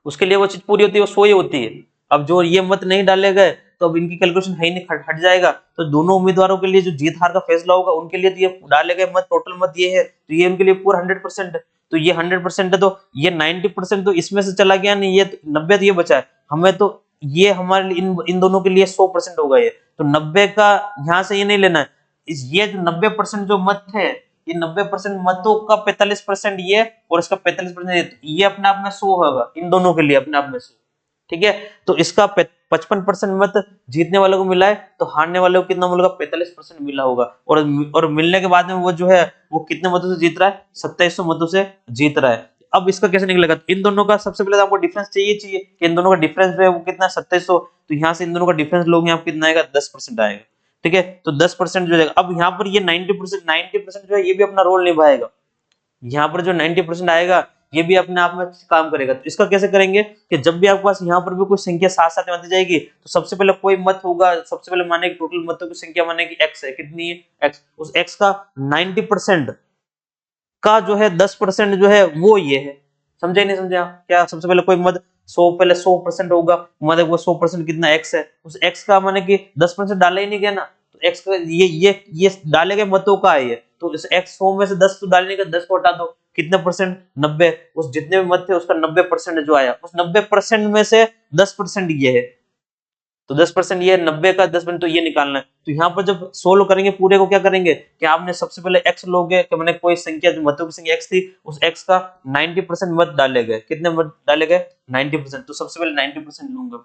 उसके लिए वो चीज पूरी होती है, वो 100 ही होती है। अब जो ये मत नहीं डाले गए तो अब इनकी कैलकुलेशन है ही नहीं, हट जाएगा। तो दोनों उम्मीदवारों के लिए जो जीत हार का फैसला होगा उनके लिए तो ये डाले गए मत, टोटल मत ये है, तो ये उनके लिए पूरा 100% है। तो ये 100% है, तो ये 90% तो इसमें से चला गया नहीं, ये 90 तो ये बचा है हमें, तो ये हमारे लिए इन दोनों के लिए 100% होगा ये। तो 90 का यहाँ से ये नहीं लेना है, ये जो 90% जो मत है, ये 90% मतों का 45% ये और इसका 45% ये अपने आप में 100 होगा इन दोनों के लिए अपने आप में 100। ठीक है, तो इसका 55% मत जीतने वाले को मिला है, तो हारने वाले को कितना मिलेगा, 45% मिला होगा। और मिलने के बाद में वो जो है वो कितने मतों से जीत रहा है, 2700 मतों से जीत रहा है। अब इसका कैसे निकलेगा, इन दोनों का सबसे पहले तो आपको डिफरेंस चाहिए कि इन दोनों का डिफरेंस जो है वो कितना है, 2700। तो यहाँ से इन दोनों का डिफरेंस लोगे आप कितना आएगा, 10% आएगा। ठीक है, तो 10% जो जाएगा। अब यहाँ पर ये 90% जो है ये भी अपना रोल निभाएगा, यहाँ पर जो 90% आएगा ये भी अपने आप में काम करेगा। तो इसका कैसे करेंगे कि जब भी आपके पास यहाँ पर भी कोई संख्या साथ साथ में आती जाएगी, तो सबसे पहले कोई मत होगा, सबसे पहले माने कि टोटल मतों की संख्या माने कि x है, कितनी है x, उस x का 90% का जो है 10% जो है वो ये है। समझे नहीं समझे आप? क्या सबसे पहले कोई मत 100 पहले 100% होगा, मतलब वो 100% कितना x है, उस x का माने कि 10% डाला ही नहीं गया ना, तो x का ये डाले गए मतों का है ये, तो इस x 100 में से 10 तो डालने का, 10 को हटा दो, कितने परसेंट, 90। उस जितने भी मत थे उसका 90% जो आया, उस 90% में से 10% ये है, तो 10% ये 90 का 10% तो ये निकालना है। तो यहाँ पर जब सोल्व करेंगे पूरे को क्या करेंगे कि आपने सबसे पहले x लोगे कि मैंने कोई संख्या जो मतों की संख्या x थी, उस x का 90% मत डाले गए, कितने मत डाले गए, 90%। तो सबसे पहले 90% लूंगा,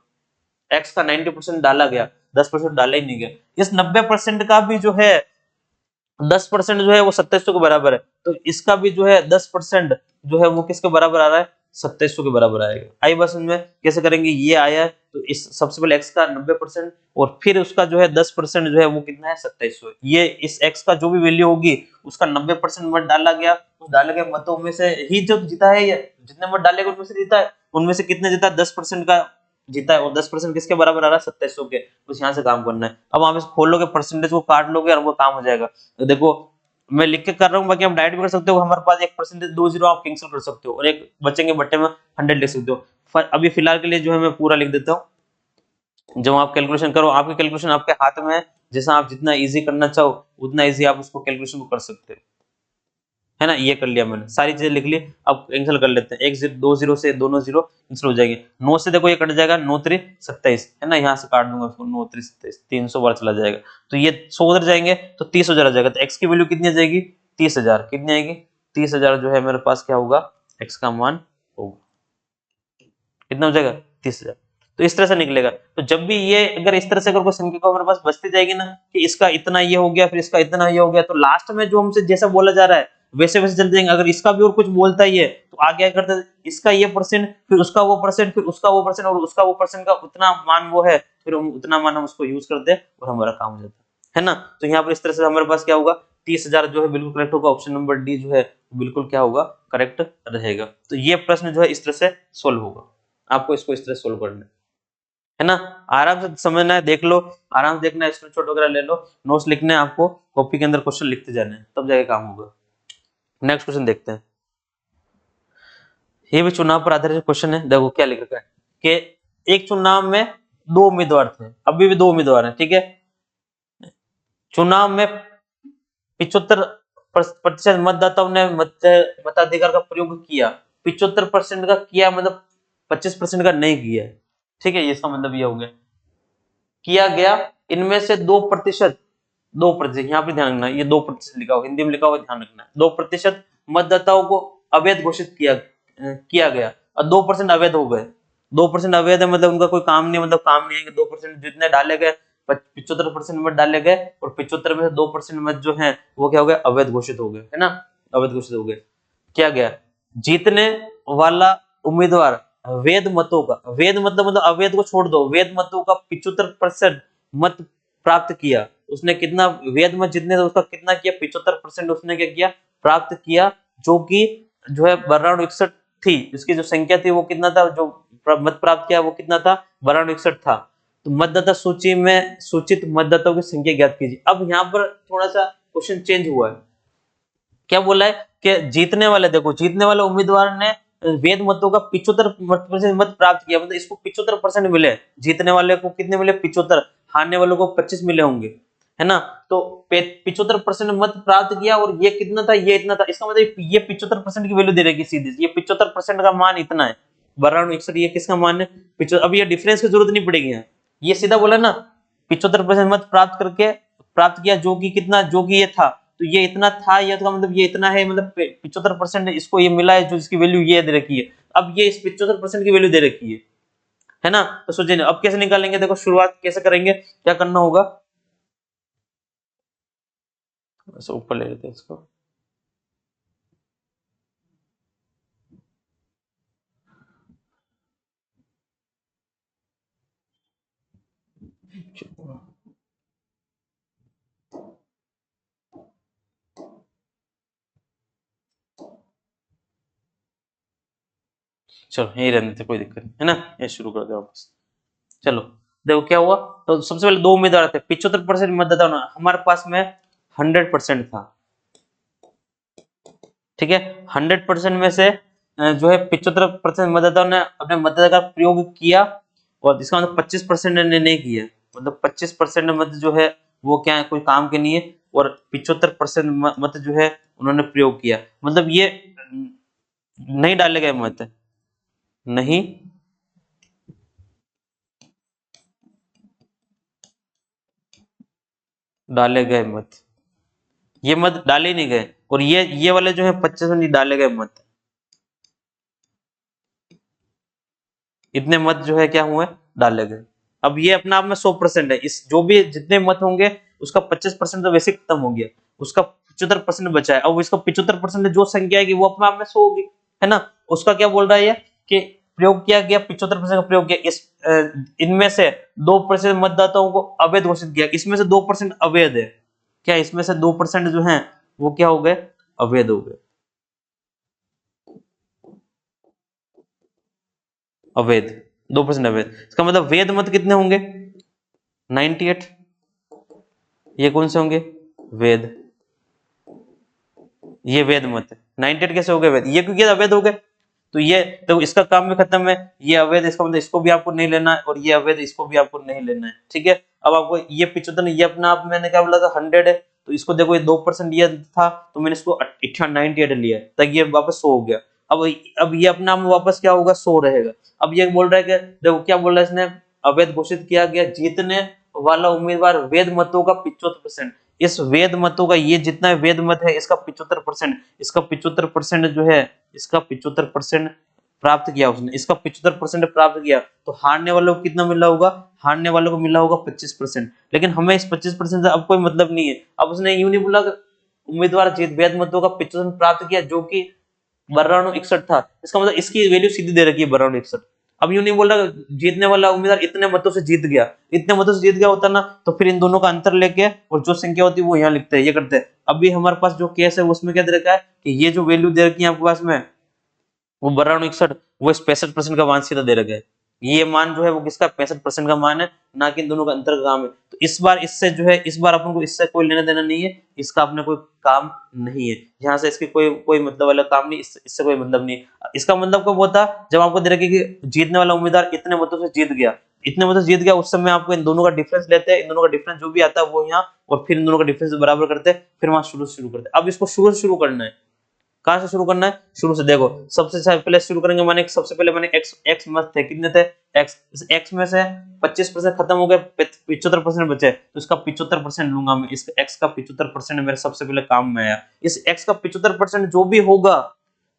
x का 90% डाला गया, 10% डाला ही नहीं गया। इस 90% का भी जो है 10% जो है वो 2700 के बराबर है, तो इसका भी जो है 10% जो है वो किसके बराबर आ रहा है, 2700 के बराबर आएगा। आई बस में कैसे करेंगे, ये आया है तो इस सबसे पहले x का 90% और फिर उसका जो है 10% जो है वो कितना है, 2700। ये इस x का जो भी वैल्यू होगी उसका 90% मत डाला गया, उस डाले गए मतों में से ही जो जीता है, ये जितने मत डाले गए उनमें से जीता है, उनमें से कितने जीता है, 10% का जीता है, और 10% किसके बराबर आ रहा है, 2700 के। बस यहाँ से काम करना है। अब आप इसको खोलोगे, परसेंटेज को काट लोगे और वो काम हो जाएगा। तो देखो मैं लिख के कर रहा हूँ, बाकी हम डायरेक्ट भी कर सकते हो, हमारे पास 1% 2 जीरो आप कैंसिल कर सकते हो और एक बचेंगे बट्टे में 100 लिख सकते हो। अभी फिलहाल के लिए जो है मैं पूरा लिख देता हूँ। जब आप कैलकुलेशन करो, आपकी कैलकुलेशन आपके हाथ में है, जैसा आप जितना इजी करना चाहो उतना इजी आप उसको कैलकुलेशन को कर सकते हो, है ना। ये कर लिया मैंने, सारी चीजें लिख ली। अब कैंसिल कर लेते हैं, 2 0 से दोनों 0 कैंसिल हो जाएंगे। 9 से देखो ये कट जाएगा, 9 3 27 है ना, यहाँ से काट दूंगा उसको, 9 3 27 300 बार चला जाएगा, तो ये 100 उधर जाएंगे तो 30,000 आ जाएगा। तो x की वैल्यू कितनी आ जाएगी, 30,000। कितनी आएगी, 30,000 जो है मेरे पास क्या होगा, x का मान होगा, कितना हो जाएगा, 30,000। तो इस तरह से निकलेगा। तो जब भी ये अगर इस तरह से अगर कोई संख्या को हमारे पास बचती जाएगी ना कि इसका इतना ये हो गया, फिर इसका इतना ये हो गया, तो लास्ट में जो हमसे जैसा बोला जा रहा है वैसे वैसे चलते जाएंगे। अगर इसका भी और कुछ बोलता ही है तो आगे क्या करते हैं, इसका ये परसेंट, फिर उसका वो परसेंट, फिर उसका वो परसेंट और उसका वो परसेंट का उतना मान वो है, फिर हम उतना मान हम उसको यूज करते हैं और हमारा काम हो जाता है ना। तो यहाँ पर इस तरह से हमारे पास क्या होगा, 30,000 जो है बिल्कुल करेक्ट होगा। ऑप्शन नंबर डी जो है बिल्कुल क्या होगा, करेक्ट रहेगा। तो ये प्रश्न जो है इस तरह से सोल्व होगा, आपको इसको इस तरह सोल्व करना है ना। आराम से समझना है, देख लो, आराम से देखना है, स्क्रीनशॉट वगैरह ले लो, नोट्स लिखने हैं आपको, कॉपी के अंदर क्वेश्चन लिखते जाने हैं, तब जाके काम होगा। नेक्स्ट क्वेश्चन देखते हैं। ये भी चुनाव पर आधारित क्वेश्चन है। देखो क्या लिख रखा है कि एक चुनाव में 2 उम्मीदवार थे, अभी भी 2 उम्मीदवार हैं, ठीक है। चुनाव में 75% मतदाताओं ने मताधिकार का प्रयोग किया। 75% का किया मतलब 25% का नहीं किया, ठीक है। इसका मतलब ये हो गया किया गया, इनमें से 2%, 2% यहाँ पे ध्यान रखना, ये 2% लिखा हो, हिंदी में लिखा हुआ ध्यान रखना है। 2% मतदाताओं को अवैध घोषित किया गया और 2% अवैध हो गए। 2% अवैध है मतलब उनका कोई काम नहीं, मतलब काम नहीं है कि 2% जितने डाले गए 75% मत डाले गए और 75 में से 2% मत जो है वो क्या हो गया, अवैध घोषित हो गए, है ना, अवैध घोषित हो गए। क्या गया, जीतने वाला उम्मीदवार वैध मतों का, वैध मतलब अवैध को छोड़ दो, वैध मतों का 75% मत प्राप्त किया, उसने कितना वेद मत जितने थे उसका कितना किया, 75% उसने क्या किया, प्राप्त किया, जो कि जो है 9261 थी, उसकी जो संख्या थी वो कितना था, जो मत प्राप्त किया वो कितना था, 9261 था। तो मतदाता सूची में सूचित मतदाताओं की संख्या ज्ञात कीजिए। अब यहाँ पर थोड़ा सा क्वेश्चन चेंज हुआ है, क्या बोला है कि जीतने वाले, देखो जीतने वाले उम्मीदवार ने वेद मतों का 75% मत प्राप्त किया, मतलब इसको 75% मिले, जीतने वाले को कितने मिले, 75, हारने वालों को 25 मिले होंगे, है ना। तो 75% मत प्राप्त किया और ये कितना था, ये इतना था, इसका मतलब ये 75% की वैल्यू दे रही सीधी, ये 75% का मान इतना है, 9261, ये किसका मान है, 75। अब ये डिफरेंस की जरूरत नहीं पड़ेगी यहाँ, ये सीधा बोला ना 75% मत प्राप्त करके प्राप्त किया, जो कि कितना, जो कि ये था, तो ये इतना था, ये तो मतलब ये इतना है, मतलब 75% इसको ये मिला है, जो इसकी वैल्यू ये दे रखी है। अब ये इस 75% की वैल्यू दे रखी है ना। तो सोचिए अब कैसे निकालेंगे, देखो शुरुआत कैसे करेंगे, क्या करना होगा, ऐसे ऊपर ले लेते हैं इसको, चलो यही रहने थे, कोई दिक्कत नहीं है ना, ये शुरू कर दे वापस। चलो देखो क्या हुआ, तो सबसे पहले दो उम्मीदवार थे, 75% मतदाता हमारे पास में 100% था, ठीक है। 100% में से जो है 75% मतदाताओं ने अपने मताधिकार का प्रयोग किया, और इसका मतलब 25% ने नहीं किया, मतलब 25% मत जो है वो क्या है, कोई काम के नहीं है, और 75% मत जो है उन्होंने प्रयोग किया, मतलब ये नहीं डाले गए मत, नहीं डाले गए मत, ये मत डाले नहीं गए, और ये वाले जो है 25 में नहीं डाले गए मत, इतने मत जो है क्या हुए, डाले गए। अब ये अपने आप में 100% है, इस जो भी जितने मत होंगे उसका 25% तो वैसे खत्म हो गया, उसका 75% बचा है, अब इसका 75% जो संख्या आएगी वो अपने आप में 100 होगी, है ना। उसका क्या बोल रहा है ये कि प्रयोग किया गया, 75% का प्रयोग किया, इस इनमें से 2% मतदाताओं को अवैध घोषित किया, इसमें से 2% अवैध है, क्या इसमें से 2% जो है वो क्या हो गए, अवैध हो गए, अवैध, 2% अवैध, इसका मतलब वैध मत कितने होंगे, 98, ये कौन से होंगे, वेद, ये वेद मत है, 98 कैसे हो गए वेद, ये क्योंकि अवैध हो गए, तो ये तो इसका काम भी खत्म है, ये अवैध, इसका मतलब इसको भी आपको नहीं लेना है, और ये अवैध इसको भी आपको नहीं लेना है, ठीक है। अब आपको ये 75, ये अपना आप मैंने क्या बोला था 100 है, तो इसको देखो ये 2% ये था, तो मैंने इसको 98 लिया है, तक ये वापस 100 हो गया। अब ये अपना आप वापस क्या होगा, 100 रहेगा। अब ये बोल रहा है कि देखो क्या बोल रहा है इसने, अवैध घोषित किया गया जीतने वाला उम्मीदवार वेद मतों का 75%, इस वेद मतों का ये जितना वेद मत है इसका 75%, इसका 75% जो है, इसका 75% प्राप्त किया उसने, इसका 75% प्राप्त किया, तो हारने वालों को कितना मिला होगा, हारने वालों को मिला होगा 25%, लेकिन हमें इस 25% से अब कोई मतलब नहीं है। अब उसने यूं नहीं बोला उम्मीदवार जीत वेद मतों का 25% प्राप्त किया, जो कि 9261 था, इसका मतलब इसकी वैल्यू सीधी दे रखी है 9261। अब यूं नहीं बोल रहा जीतने वाला उम्मीदवार इतने मतों से जीत गया, इतने मतों से जीत गया होता ना, तो फिर इन दोनों का अंतर लेके और जो संख्या होती है वो यहाँ लिखते हैं, ये करते हैं। अभी हमारे पास जो केस है उसमें क्या दे रखा है कि ये जो वैल्यू दे रखी है आपके पास में, वो 9261, वो 65% का मान सीधा दे रखा है, ये मान जो है वो किसका, 65% का मान है, ना कि इन दोनों का अंतर का काम है। तो इस बार इससे जो है, इस बार अपन को इससे कोई लेना देना नहीं है, इसका अपने कोई काम नहीं है, यहाँ से इसकी कोई कोई मतलब वाला काम नहीं, इससे कोई मतलब नहीं। इसका मतलब कब होता, जब आपको दे रखे कि जीतने वाला उम्मीदवार इतने मतों से जीत गया, इतने मतों से जीत गया, उस समय आपको इन दोनों का डिफरेंस लेते हैं, इन दोनों का डिफरेंस जो भी आता है वो यहाँ, और फिर इन दोनों का डिफरेंस बराबर करते हैं, फिर वहां शुरू करते हैं। अब इसको शुरू करना है, कहां से शुरू करना है, शुरू से। देखो सबसे पहले शुरू करेंगे, माने सबसे पहले माने x मत थे, कितने थे, x में से 25% खत्म हो गए, 75% बचे, तो इसका 75% लूंगा मैं, इस x का 75% मेरे सबसे पहले काम में आया। इस x का 75% जो भी होगा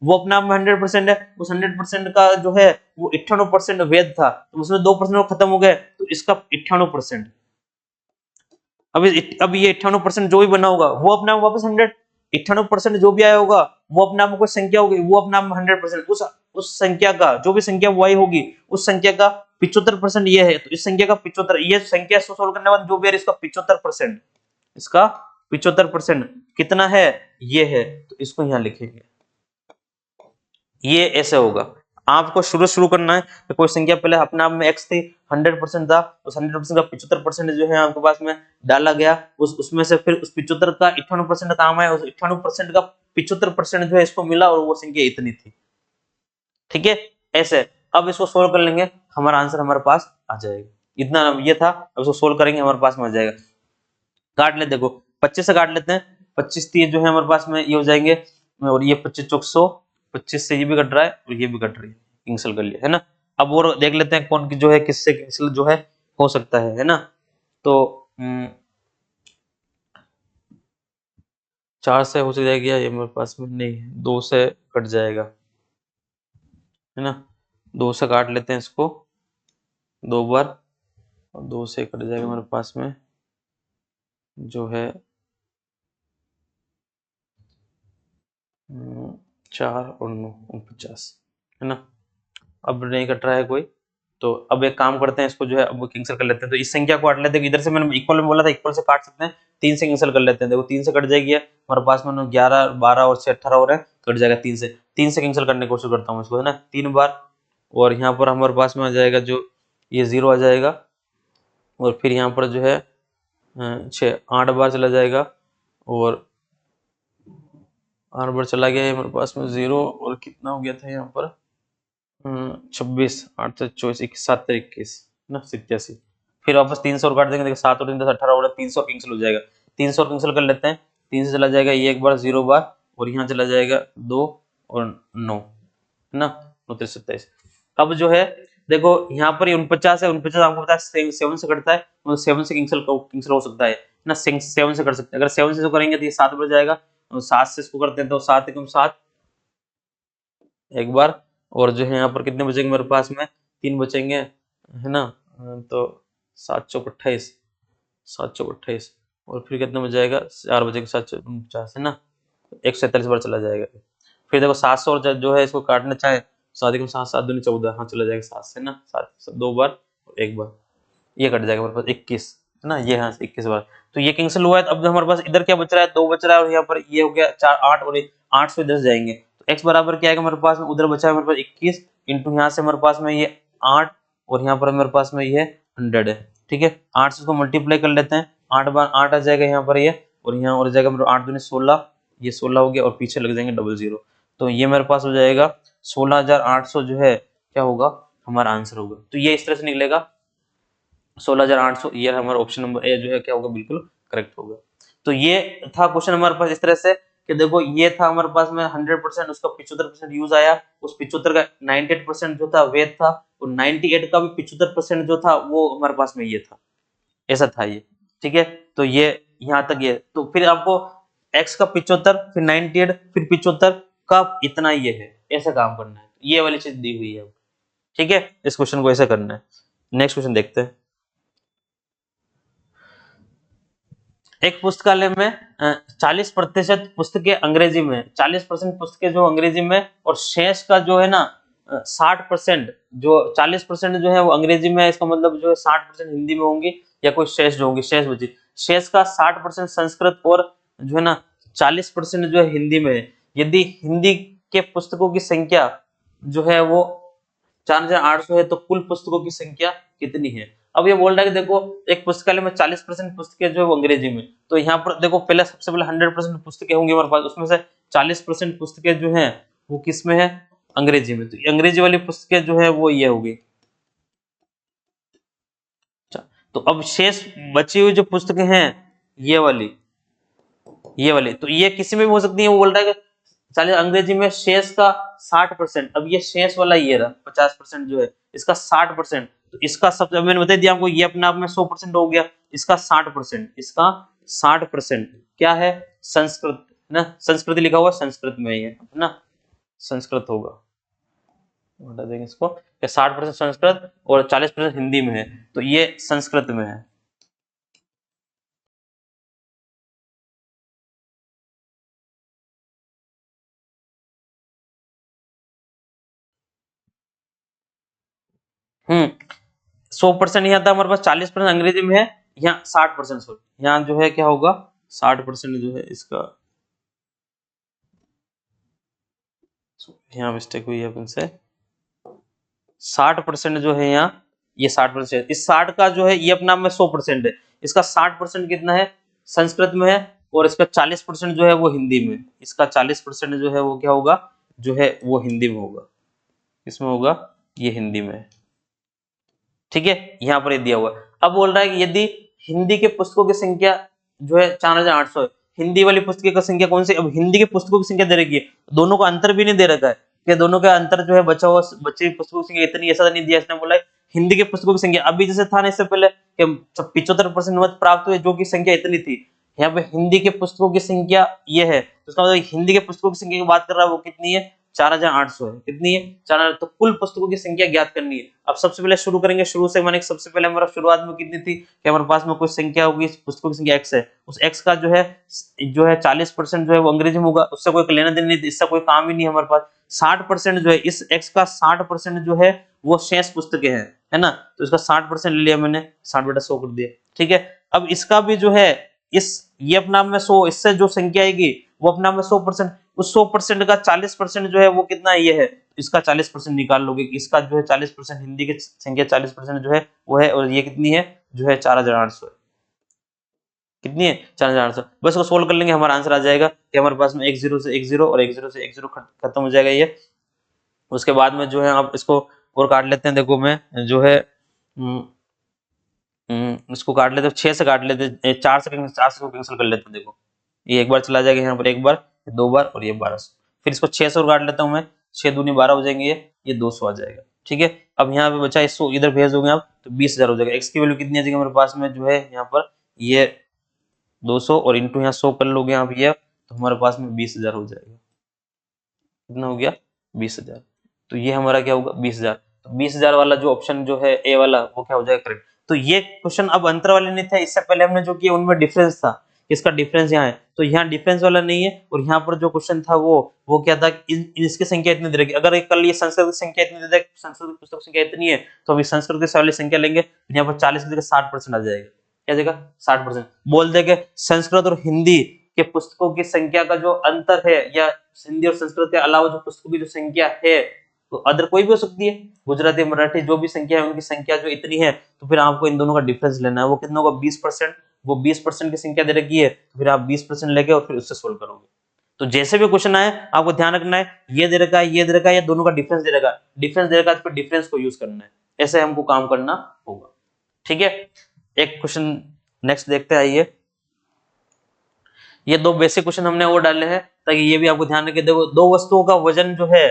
वो अपने आप में 100% है, उस 100% का जो है वो 98% वैध था, तो उसमें 2% खत्म हो गए, तो इसका 98%। अब ये 98% जो भी बना होगा वो अपने आप वापस 100, 98% जो भी आया होगा वो अपने आप में कोई संख्या होगी, वो अपने आप में 100%, उस संख्या का जो भी संख्या वो आई होगी, उस संख्या का 75% ये है, तो इस संख्या का 75, ये संख्या सोल्व करने के बाद जो भी है इसका 75%, इसका 75%। कितना है, ये है, तो इसको यहाँ लिखेंगे, ये ऐसे होगा। आपको शुरू शुरू करना है तो कोई संख्या पहले अपने आप में x थी, 100% था, उस 100% का 75% जो है आपके पास में डाला गया, उसमें से फिर उस 75 का 98% काम आया, उस 98% का 75% जो है इसको मिला और वो संख्या इतनी थी। ठीक है, ऐसे अब इसको सोल्व कर लेंगे, हमारा आंसर हमारे पास आ जाएगा। इतना ये था, अब इसको सोल्व करेंगे हमारे पास में आ जाएगा। काट ले, देखो 25 से काट लेते हैं, 25 तीर जो है हमारे पास में ये हो जाएंगे, और ये 25 चौक 100, 25 से ये भी कट रहा है और ये भी कट रही है, कैंसिल कर लिया है ना। अब और देख लेते हैं कौन की जो है किससे कैंसिल जो है हो सकता है ना। तो 4 से हो जाएगा, ये मेरे पास में नहीं, 2 से कट जाएगा है ना, 2 से काट लेते हैं इसको 2 बार, और 2 से कट जाएगा मेरे पास में जो है 4 और 9 49 है ना। अब नहीं कट रहा है कोई, तो अब एक काम करते हैं, इसको जो है अब कैंसिल कर लेते हैं। तो इस संख्या को काट लेते हैं, इधर से मैंने इक्वल में बोला था, इक्वल से काट सकते हैं, 3 से कैंसिल कर लेते हैं। देखो 3 से कट जाएगी, हमारे पास में 11 12 और 6 18 हो रहे हैं, कट जाएगा 3 से कैंसिल करने की कोशिश करता हूँ इसको है ना 3 बार, और यहाँ पर हमारे पास में आ जाएगा जो ये 0 आ जाएगा, और फिर यहाँ पर जो है 8 बार चला जाएगा, और 8 बार चला गया है हमारे पास में 0, और कितना हो गया था यहाँ पर 26 8 से 24 7 21 ना 87, फिर वापस 300 काट देंगे, देखो 7 और 3 10 18 हो रहा है, 300 कैंसिल हो जाएगा, 300 कैंसिल कर लेते हैं, 3 से चला जाएगा ये एक बार 0 बार, और यहाँ चला जाएगा 2 और 9 है ना 9 3 27। अब जो है देखो यहाँ पर 49 है, 49 आपको पता है 7 से कटता है, तो 7 से कैंसिल हो सकता है ना, 7 से कर सकते हैं, अगर 7 से जो करेंगे तो ये 7 बच जाएगा, और 7 से इसको करते हैं तो 7 एकम 7 एक बार, और जो है यहाँ पर कितने बचेंगे मेरे पास में 3 बचेंगे है ना, तो 7 चौक 28 7 चौक 28, और फिर कितना बच जाएगा 4 बचेंगे 7 चौक 49 है ना, 147 बार चला जाएगा। फिर देखो 700 और जो है इसको काटना चाहे 7 एकम 7 7 दूनी 14, हाँ चला जाएगा 7 से ना, 7 2 बार और 1 बार, ये कट जाएगा मेरे पास 21 है ना, ये हाँ 21 बार, तो ये कैंसिल हुआ है। तो अब हमारे पास इधर क्या बच रहा है 2 बच रहा है, और यहाँ पर ये हो गया 4 8 और 8 से 10 जाएंगे, तो x बराबर क्या आएगा मेरे पास में, उधर बचा है मेरे पास 21 इंटू यहाँ से हमारे पास में ये 8, और यहाँ पर मेरे पास में ये 100 है। ठीक है, 8 से इसको मल्टीप्लाई कर लेते हैं, 8 बार 8 आ जाएगा यहाँ पर ये, और यहाँ और जाएगा मेरे 8 दूनी 16, ये 16 हो गया, और पीछे लग जाएंगे 00, तो ये मेरे पास हो जाएगा 16,800 जो है क्या होगा हमारा आंसर होगा। तो ये इस तरह से निकलेगा 16,800, ये हमारा ऑप्शन नंबर ए जो है क्या होगा बिल्कुल करेक्ट होगा। तो ये था क्वेश्चन हमारे पास इस तरह से कि देखो ये था हमारे पास में 100%, उसका 75% यूज आया, उस 75 का 98% जो था वेद था, और 98 का भी 75% जो था वो हमारे पास में ये था, ऐसा था ये। ठीक है, तो ये यहाँ तक ये, तो फिर आपको x का 75 फिर 98 फिर 75 का इतना ये है, ऐसा काम करना है, ये वाली चीज दी हुई है। ठीक है, इस क्वेश्चन को ऐसा करना है। नेक्स्ट क्वेश्चन देखते हैं। एक पुस्तकालय में 40% पुस्तकें अंग्रेजी में, 40% पुस्तकें जो अंग्रेजी में, और शेष का जो है ना 60%, जो 40% जो है वो अंग्रेजी में है, इसका मतलब जो है 60% हिंदी में होंगी, या कोई शेष जो होंगी शेष बची, शेष का 60% संस्कृत और जो है ना 40% जो है हिंदी में है। यदि हिंदी के पुस्तकों की संख्या जो है वो 4,800 है, तो कुल पुस्तकों की संख्या कितनी है। अब ये बोल रहा है कि देखो एक पुस्तकालय में 40% पुस्तकें जो है वो अंग्रेजी में, तो यहाँ पर देखो पहले सबसे पहले 100% पुस्तकें होंगी हमारे पास, उसमें से 40% पुस्तकें जो है वो किस में है अंग्रेजी में, तो अंग्रेजी वाली पुस्तकें जो है वो ये होगी। तो अब शेष बची हुई जो पुस्तकें हैं ये वाली तो ये किसी में भी हो सकती है। वो बोल रहा है कि चलिए अंग्रेजी में शेष का 60%, अब ये शेष वाला ये रहा 50% जो है, इसका 60%, तो इसका सब मैंने बता दिया आपको, ये अपने आप में 100% हो गया, इसका 60%, इसका 60% क्या है संस्कृत ना, संस्कृति लिखा हुआ संस्कृत में ये है ना, संस्कृत होगा, बता देंगे इसको, 60% संस्कृत और 40% हिंदी में है, तो ये संस्कृत में है। हम्म 100% यहाँ था हमारे पास, 40% अंग्रेजी में है, यहाँ 60%, सॉरी यहाँ जो है क्या होगा 60% जो है इसका, यहाँ मिस्टेक हुई है अपन से, 60% जो है यहाँ, ये 60%, इस 60 का जो है ये अपना में 100% है, इसका 60% कितना है संस्कृत में है, और इसका 40% जो है वो हिंदी में, इसका 40% जो है वो क्या होगा, जो है वो हिंदी में होगा, इसमें होगा ये हिंदी में, ठीक है, यहाँ पर ये दिया हुआ है। अब बोल रहा है कि यदि हिंदी के पुस्तकों की संख्या जो है 4800 है, हिंदी वाली पुस्तकों की संख्या कौन सी, अब हिंदी के पुस्तकों की संख्या दे रखी है, दोनों का अंतर भी नहीं दे रखा है कि दोनों का अंतर जो है बचा हुआ बच्चे की पुस्तकों की संख्या इतनी, ऐसा नहीं दिया, इसने बोला है हिंदी के पुस्तकों की संख्या, अभी जैसे था ना इससे पहले कि 75% मत प्राप्त हुए जो की संख्या इतनी थी, यहाँ पे हिंदी के पुस्तकों की संख्या ये है, तो इसका मतलब हिंदी के पुस्तकों की संख्या की बात कर रहा है, वो कितनी है 4800 है, कितनी है 4000, तो कुल पुस्तकों की संख्या ज्ञात करनी है। अब सबसे पहले शुरू करेंगे, शुरू से माने सबसे पहले हमारा शुरुआत में कितनी थी कि हमारे पास में कोई संख्या होगी, पुस्तकों की संख्या x है, उस x का जो है 40% जो है वो अंग्रेजी में होगा, उससे कोई लेना देना नहीं, इससे कोई काम ही नहीं है हमारे पास। 60% जो है इस x का 60% जो है वो शेष पुस्तकें हैं, है ना, तो इसका 60% ले लिया मैंने, 60/100 कर दिया, ठीक है। अब इसका भी जो है इस ये अपना में 100, इससे जो संख्या आएगी वो अपना में 100%, उस 100% का 40% जो है वो कितना ये है, इसका 40% निकाल लोगे, इसका जो है 40% हिंदी की संख्या 40% जो है वो है, और ये कितनी है जो है 4800 है, कितनी है 4800, बस इसको सोल्व कर लेंगे हमारा आंसर आ जाएगा कि हमारे पास में 10 से 10 और 10 से 10 खत्म हो जाएगा ये। उसके बाद में जो है आप इसको और काट लेते हैं, देखो मैं जो है इसको काट लेते, 6 से काट लेते, 4 से कैंसिल कर लेते हैं, देखो ये एक बार चला जाएगा यहाँ पर, एक बार, दो बार, और ये 1200, फिर इसको 6 से और काट लेता हूँ मैं, 6 दूनी 12 हो जाएंगे, ये 200 आ जाएगा, ठीक है। अब यहाँ पे बचा 100, इधर भेज दोगे आप तो 20,000 हो जाएगा, एक्स की वैल्यू कितनी आ जाएगी हमारे पास में जो है यहाँ पर, ये 200 और इंटू यहाँ 100 कर लोगे आप ये, तो हमारे पास में 20,000 हो जाएगा, कितना हो गया 20,000, तो ये हमारा क्या होगा 20,000, तो 20,000 वाला जो ऑप्शन जो है ए वाला वो क्या हो जाएगा करेक्ट। तो ये क्वेश्चन अब अंतर वाले नहीं था, इससे पहले हमने जो किया उनमें डिफरेंस था, इसका डिफरेंस यहाँ है, तो यहाँ डिफरेंस वाला नहीं है, और यहाँ पर जो क्वेश्चन था वो क्या था, इसकी संख्या इतनी दे रखी, अगर कल ये संस्कृत की संख्या इतनी दे दे, संस्कृत की पुस्तक संख्या इतनी है, तो अभी संस्कृत की वाली संख्या लेंगे, यहाँ पर 40 की जगह 60% आ जाएगा, क्या जाएगा 60%, बोल देंगे संस्कृत और हिंदी के पुस्तकों की संख्या का जो अंतर है, या हिंदी और संस्कृत के अलावा जो पुस्तकों की जो संख्या है, तो अदर कोई भी हो सकती है, गुजराती मराठी जो भी संख्या है उनकी संख्या जो इतनी है, तो फिर आपको इन दोनों का डिफरेंस लेना है, वो कितना होगा 20%, वो 20% की संख्या दे रखी है, तो फिर आप 20% लेके और फिर उससे सोल्व करोगे। तो जैसे भी क्वेश्चन आए आपको ध्यान रखना है, ये दे रखा है, ये दे रखा है, या दोनों का डिफरेंस दे रखा है, डिफरेंस दे रखा है तो फिर डिफरेंस को यूज करना है, ऐसे हमको काम करना होगा, ठीक है। एक क्वेश्चन नेक्स्ट देखते हैं, आइए, ये दो बेसिक क्वेश्चन हमने और डाले हैं ताकि ये भी आपको ध्यान रखे, देखो दो वस्तुओं का वजन जो है,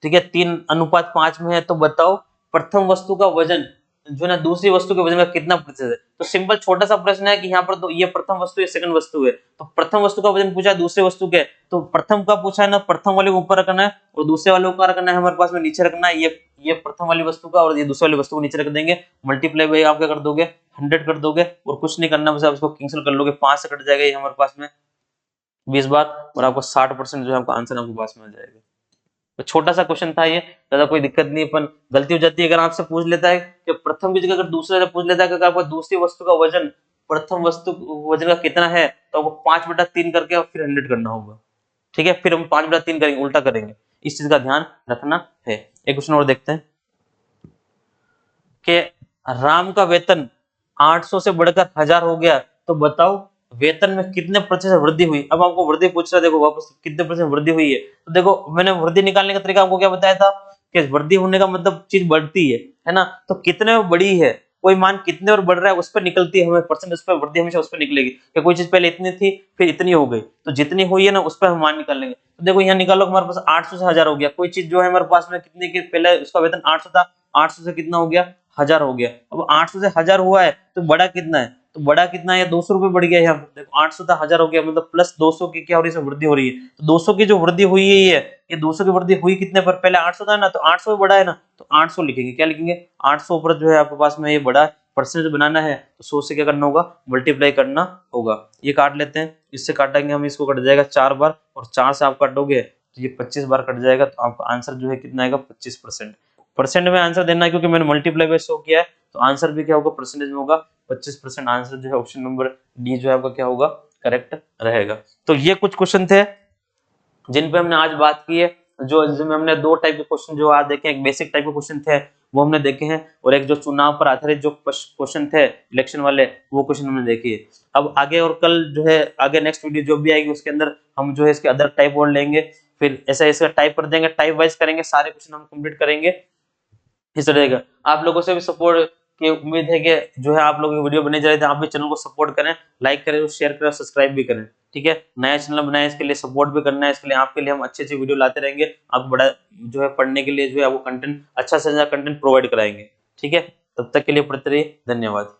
ठीक है 3:5 में है, तो बताओ प्रथम वस्तु का वजन जो है ना दूसरी वस्तु के वजन का कितना प्रतिशत है। तो सिंपल छोटा सा प्रश्न है कि यहाँ पर तो ये प्रथम वस्तु है, सेकंड वस्तु है, तो प्रथम वस्तु का वजन पूछा है दूसरे वस्तु के, तो प्रथम का पूछा है ना, प्रथम वाले को ऊपर रखना है और दूसरे वाले को रखना है हमारे पास में नीचे रखना है, ये प्रथम वाली वस्तु का और ये दूसरी वाली वस्तु को नीचे रख देंगे, मल्टीप्लाई बाई आप क्या कर दोगे 100 कर दोगे, और कुछ नहीं करना, बस आप इसको कैंसिल कर लोगे, 5 से कट जाएगा ये हमारे पास में 20 बार, और आपको 60% जो है आपका आंसर आपके पास में आ जाएगा। तो छोटा सा क्वेश्चन था ये, ज्यादा कोई दिक्कत नहीं, अपन गलती हो जाती है अगर आपसे पूछ लेता है कि प्रथम की जगह अगर दूसरे से पूछ लेता है कि आपको दूसरी वस्तु का वजन प्रथम वस्तु वजन का कितना है, तो आपको 5/3 करके और फिर 100 करना होगा, ठीक है, फिर हम 5/3 करेंगे, उल्टा करेंगे, इस चीज का ध्यान रखना है। एक क्वेश्चन और देखते हैं कि राम का वेतन 800 से बढ़कर 1000 हो गया, तो बताओ वेतन में कितने प्रतिशत वृद्धि हुई। अब आपको वृद्धि पूछ रहा है, देखो वापस कितने प्रतिशत वृद्धि हुई है, तो देखो मैंने वृद्धि निकालने का तरीका आपको क्या बताया था कि वृद्धि होने का मतलब चीज बढ़ती है ना, तो कितने बड़ी है, कोई मान कितने और बढ़ रहा है उस पर निकलती है, हमें परसेंट उस पर वृद्धि हमेशा उस पर निकलेगी कि कोई चीज पहले इतनी थी फिर इतनी हो गई, तो जितनी हुई है ना उस पर हम मान निकाल लेंगे। तो देखो यहाँ निकालो हमारे पास 800 से 1000 हो गया, कोई चीज जो है हमारे पास में कितने की पहले उसका वेतन 800 था, 800 से कितना हो गया 1000 हो गया, अब 800 से 1000 हुआ है तो बड़ा कितना है, तो बड़ा कितना है 200 रुपए बढ़ गया, यहाँ देखो 800 था 1000 हो गया, मतलब प्लस 200 की क्या हो रही है वृद्धि हो रही है, तो 200 की जो वृद्धि हुई है ये 200 की वृद्धि हुई कितने पर, पहले 800 था ना, तो 800 बड़ा है ना, तो 800 लिखेंगे, क्या लिखेंगे 800 पर जो है आपके पास में ये बड़ा परसेंटेज बनाना है, तो 100 से क्या करना होगा मल्टीप्लाई करना होगा। ये काट लेते हैं, इससे काटेंगे हम, इसको कट जाएगा 4 बार, और 4 से आप काटोगे तो ये 25 बार कट जाएगा, तो आपका आंसर जो है कितना आएगा 25%। परसेंट में आंसर देना है क्योंकि मैंने मल्टीप्लाई में शो किया है, तो आंसर भी क्या होगा परसेंटेज में होगा 25%। आंसर जो है ऑप्शन नंबर डी जो है आपका क्या होगा करेक्ट रहेगा। तो ये कुछ क्वेश्चन थे जिन पे हमने आज बात की है। जो जिसमें हमने दो टाइप के क्वेश्चन जो आज देखे, एक बेसिक टाइप के क्वेश्चन थे वो हमने देखे हैं, और एक जो चुनाव पर आधारित जो क्वेश्चन थे इलेक्शन वाले वो क्वेश्चन हमने देखे। अब आगे और कल जो है आगे नेक्स्ट वीडियो जो भी आएगी उसके अंदर हम जो है इसके अदर टाइप और लेंगे, फिर ऐसा ऐसा टाइप कर देंगे, टाइप वाइज करेंगे, सारे क्वेश्चन हम कंप्लीट करेंगे। इस रहेगा। आप लोगों से भी सपोर्ट की उम्मीद है कि जो है आप लोगों की वीडियो बने जा रही है, आप भी चैनल को सपोर्ट करें, लाइक करें, शेयर करें, सब्सक्राइब भी करें। ठीक है, नया चैनल बनाया इसके लिए सपोर्ट भी करना है, इसके लिए आपके लिए हम अच्छी अच्छी वीडियो लाते रहेंगे, आप बड़ा जो है पढ़ने के लिए जो है वो कंटेंट अच्छा से अच्छा कंटेंट प्रोवाइड कराएंगे। ठीक है, तब तक के लिए पढ़ते रहिए, धन्यवाद।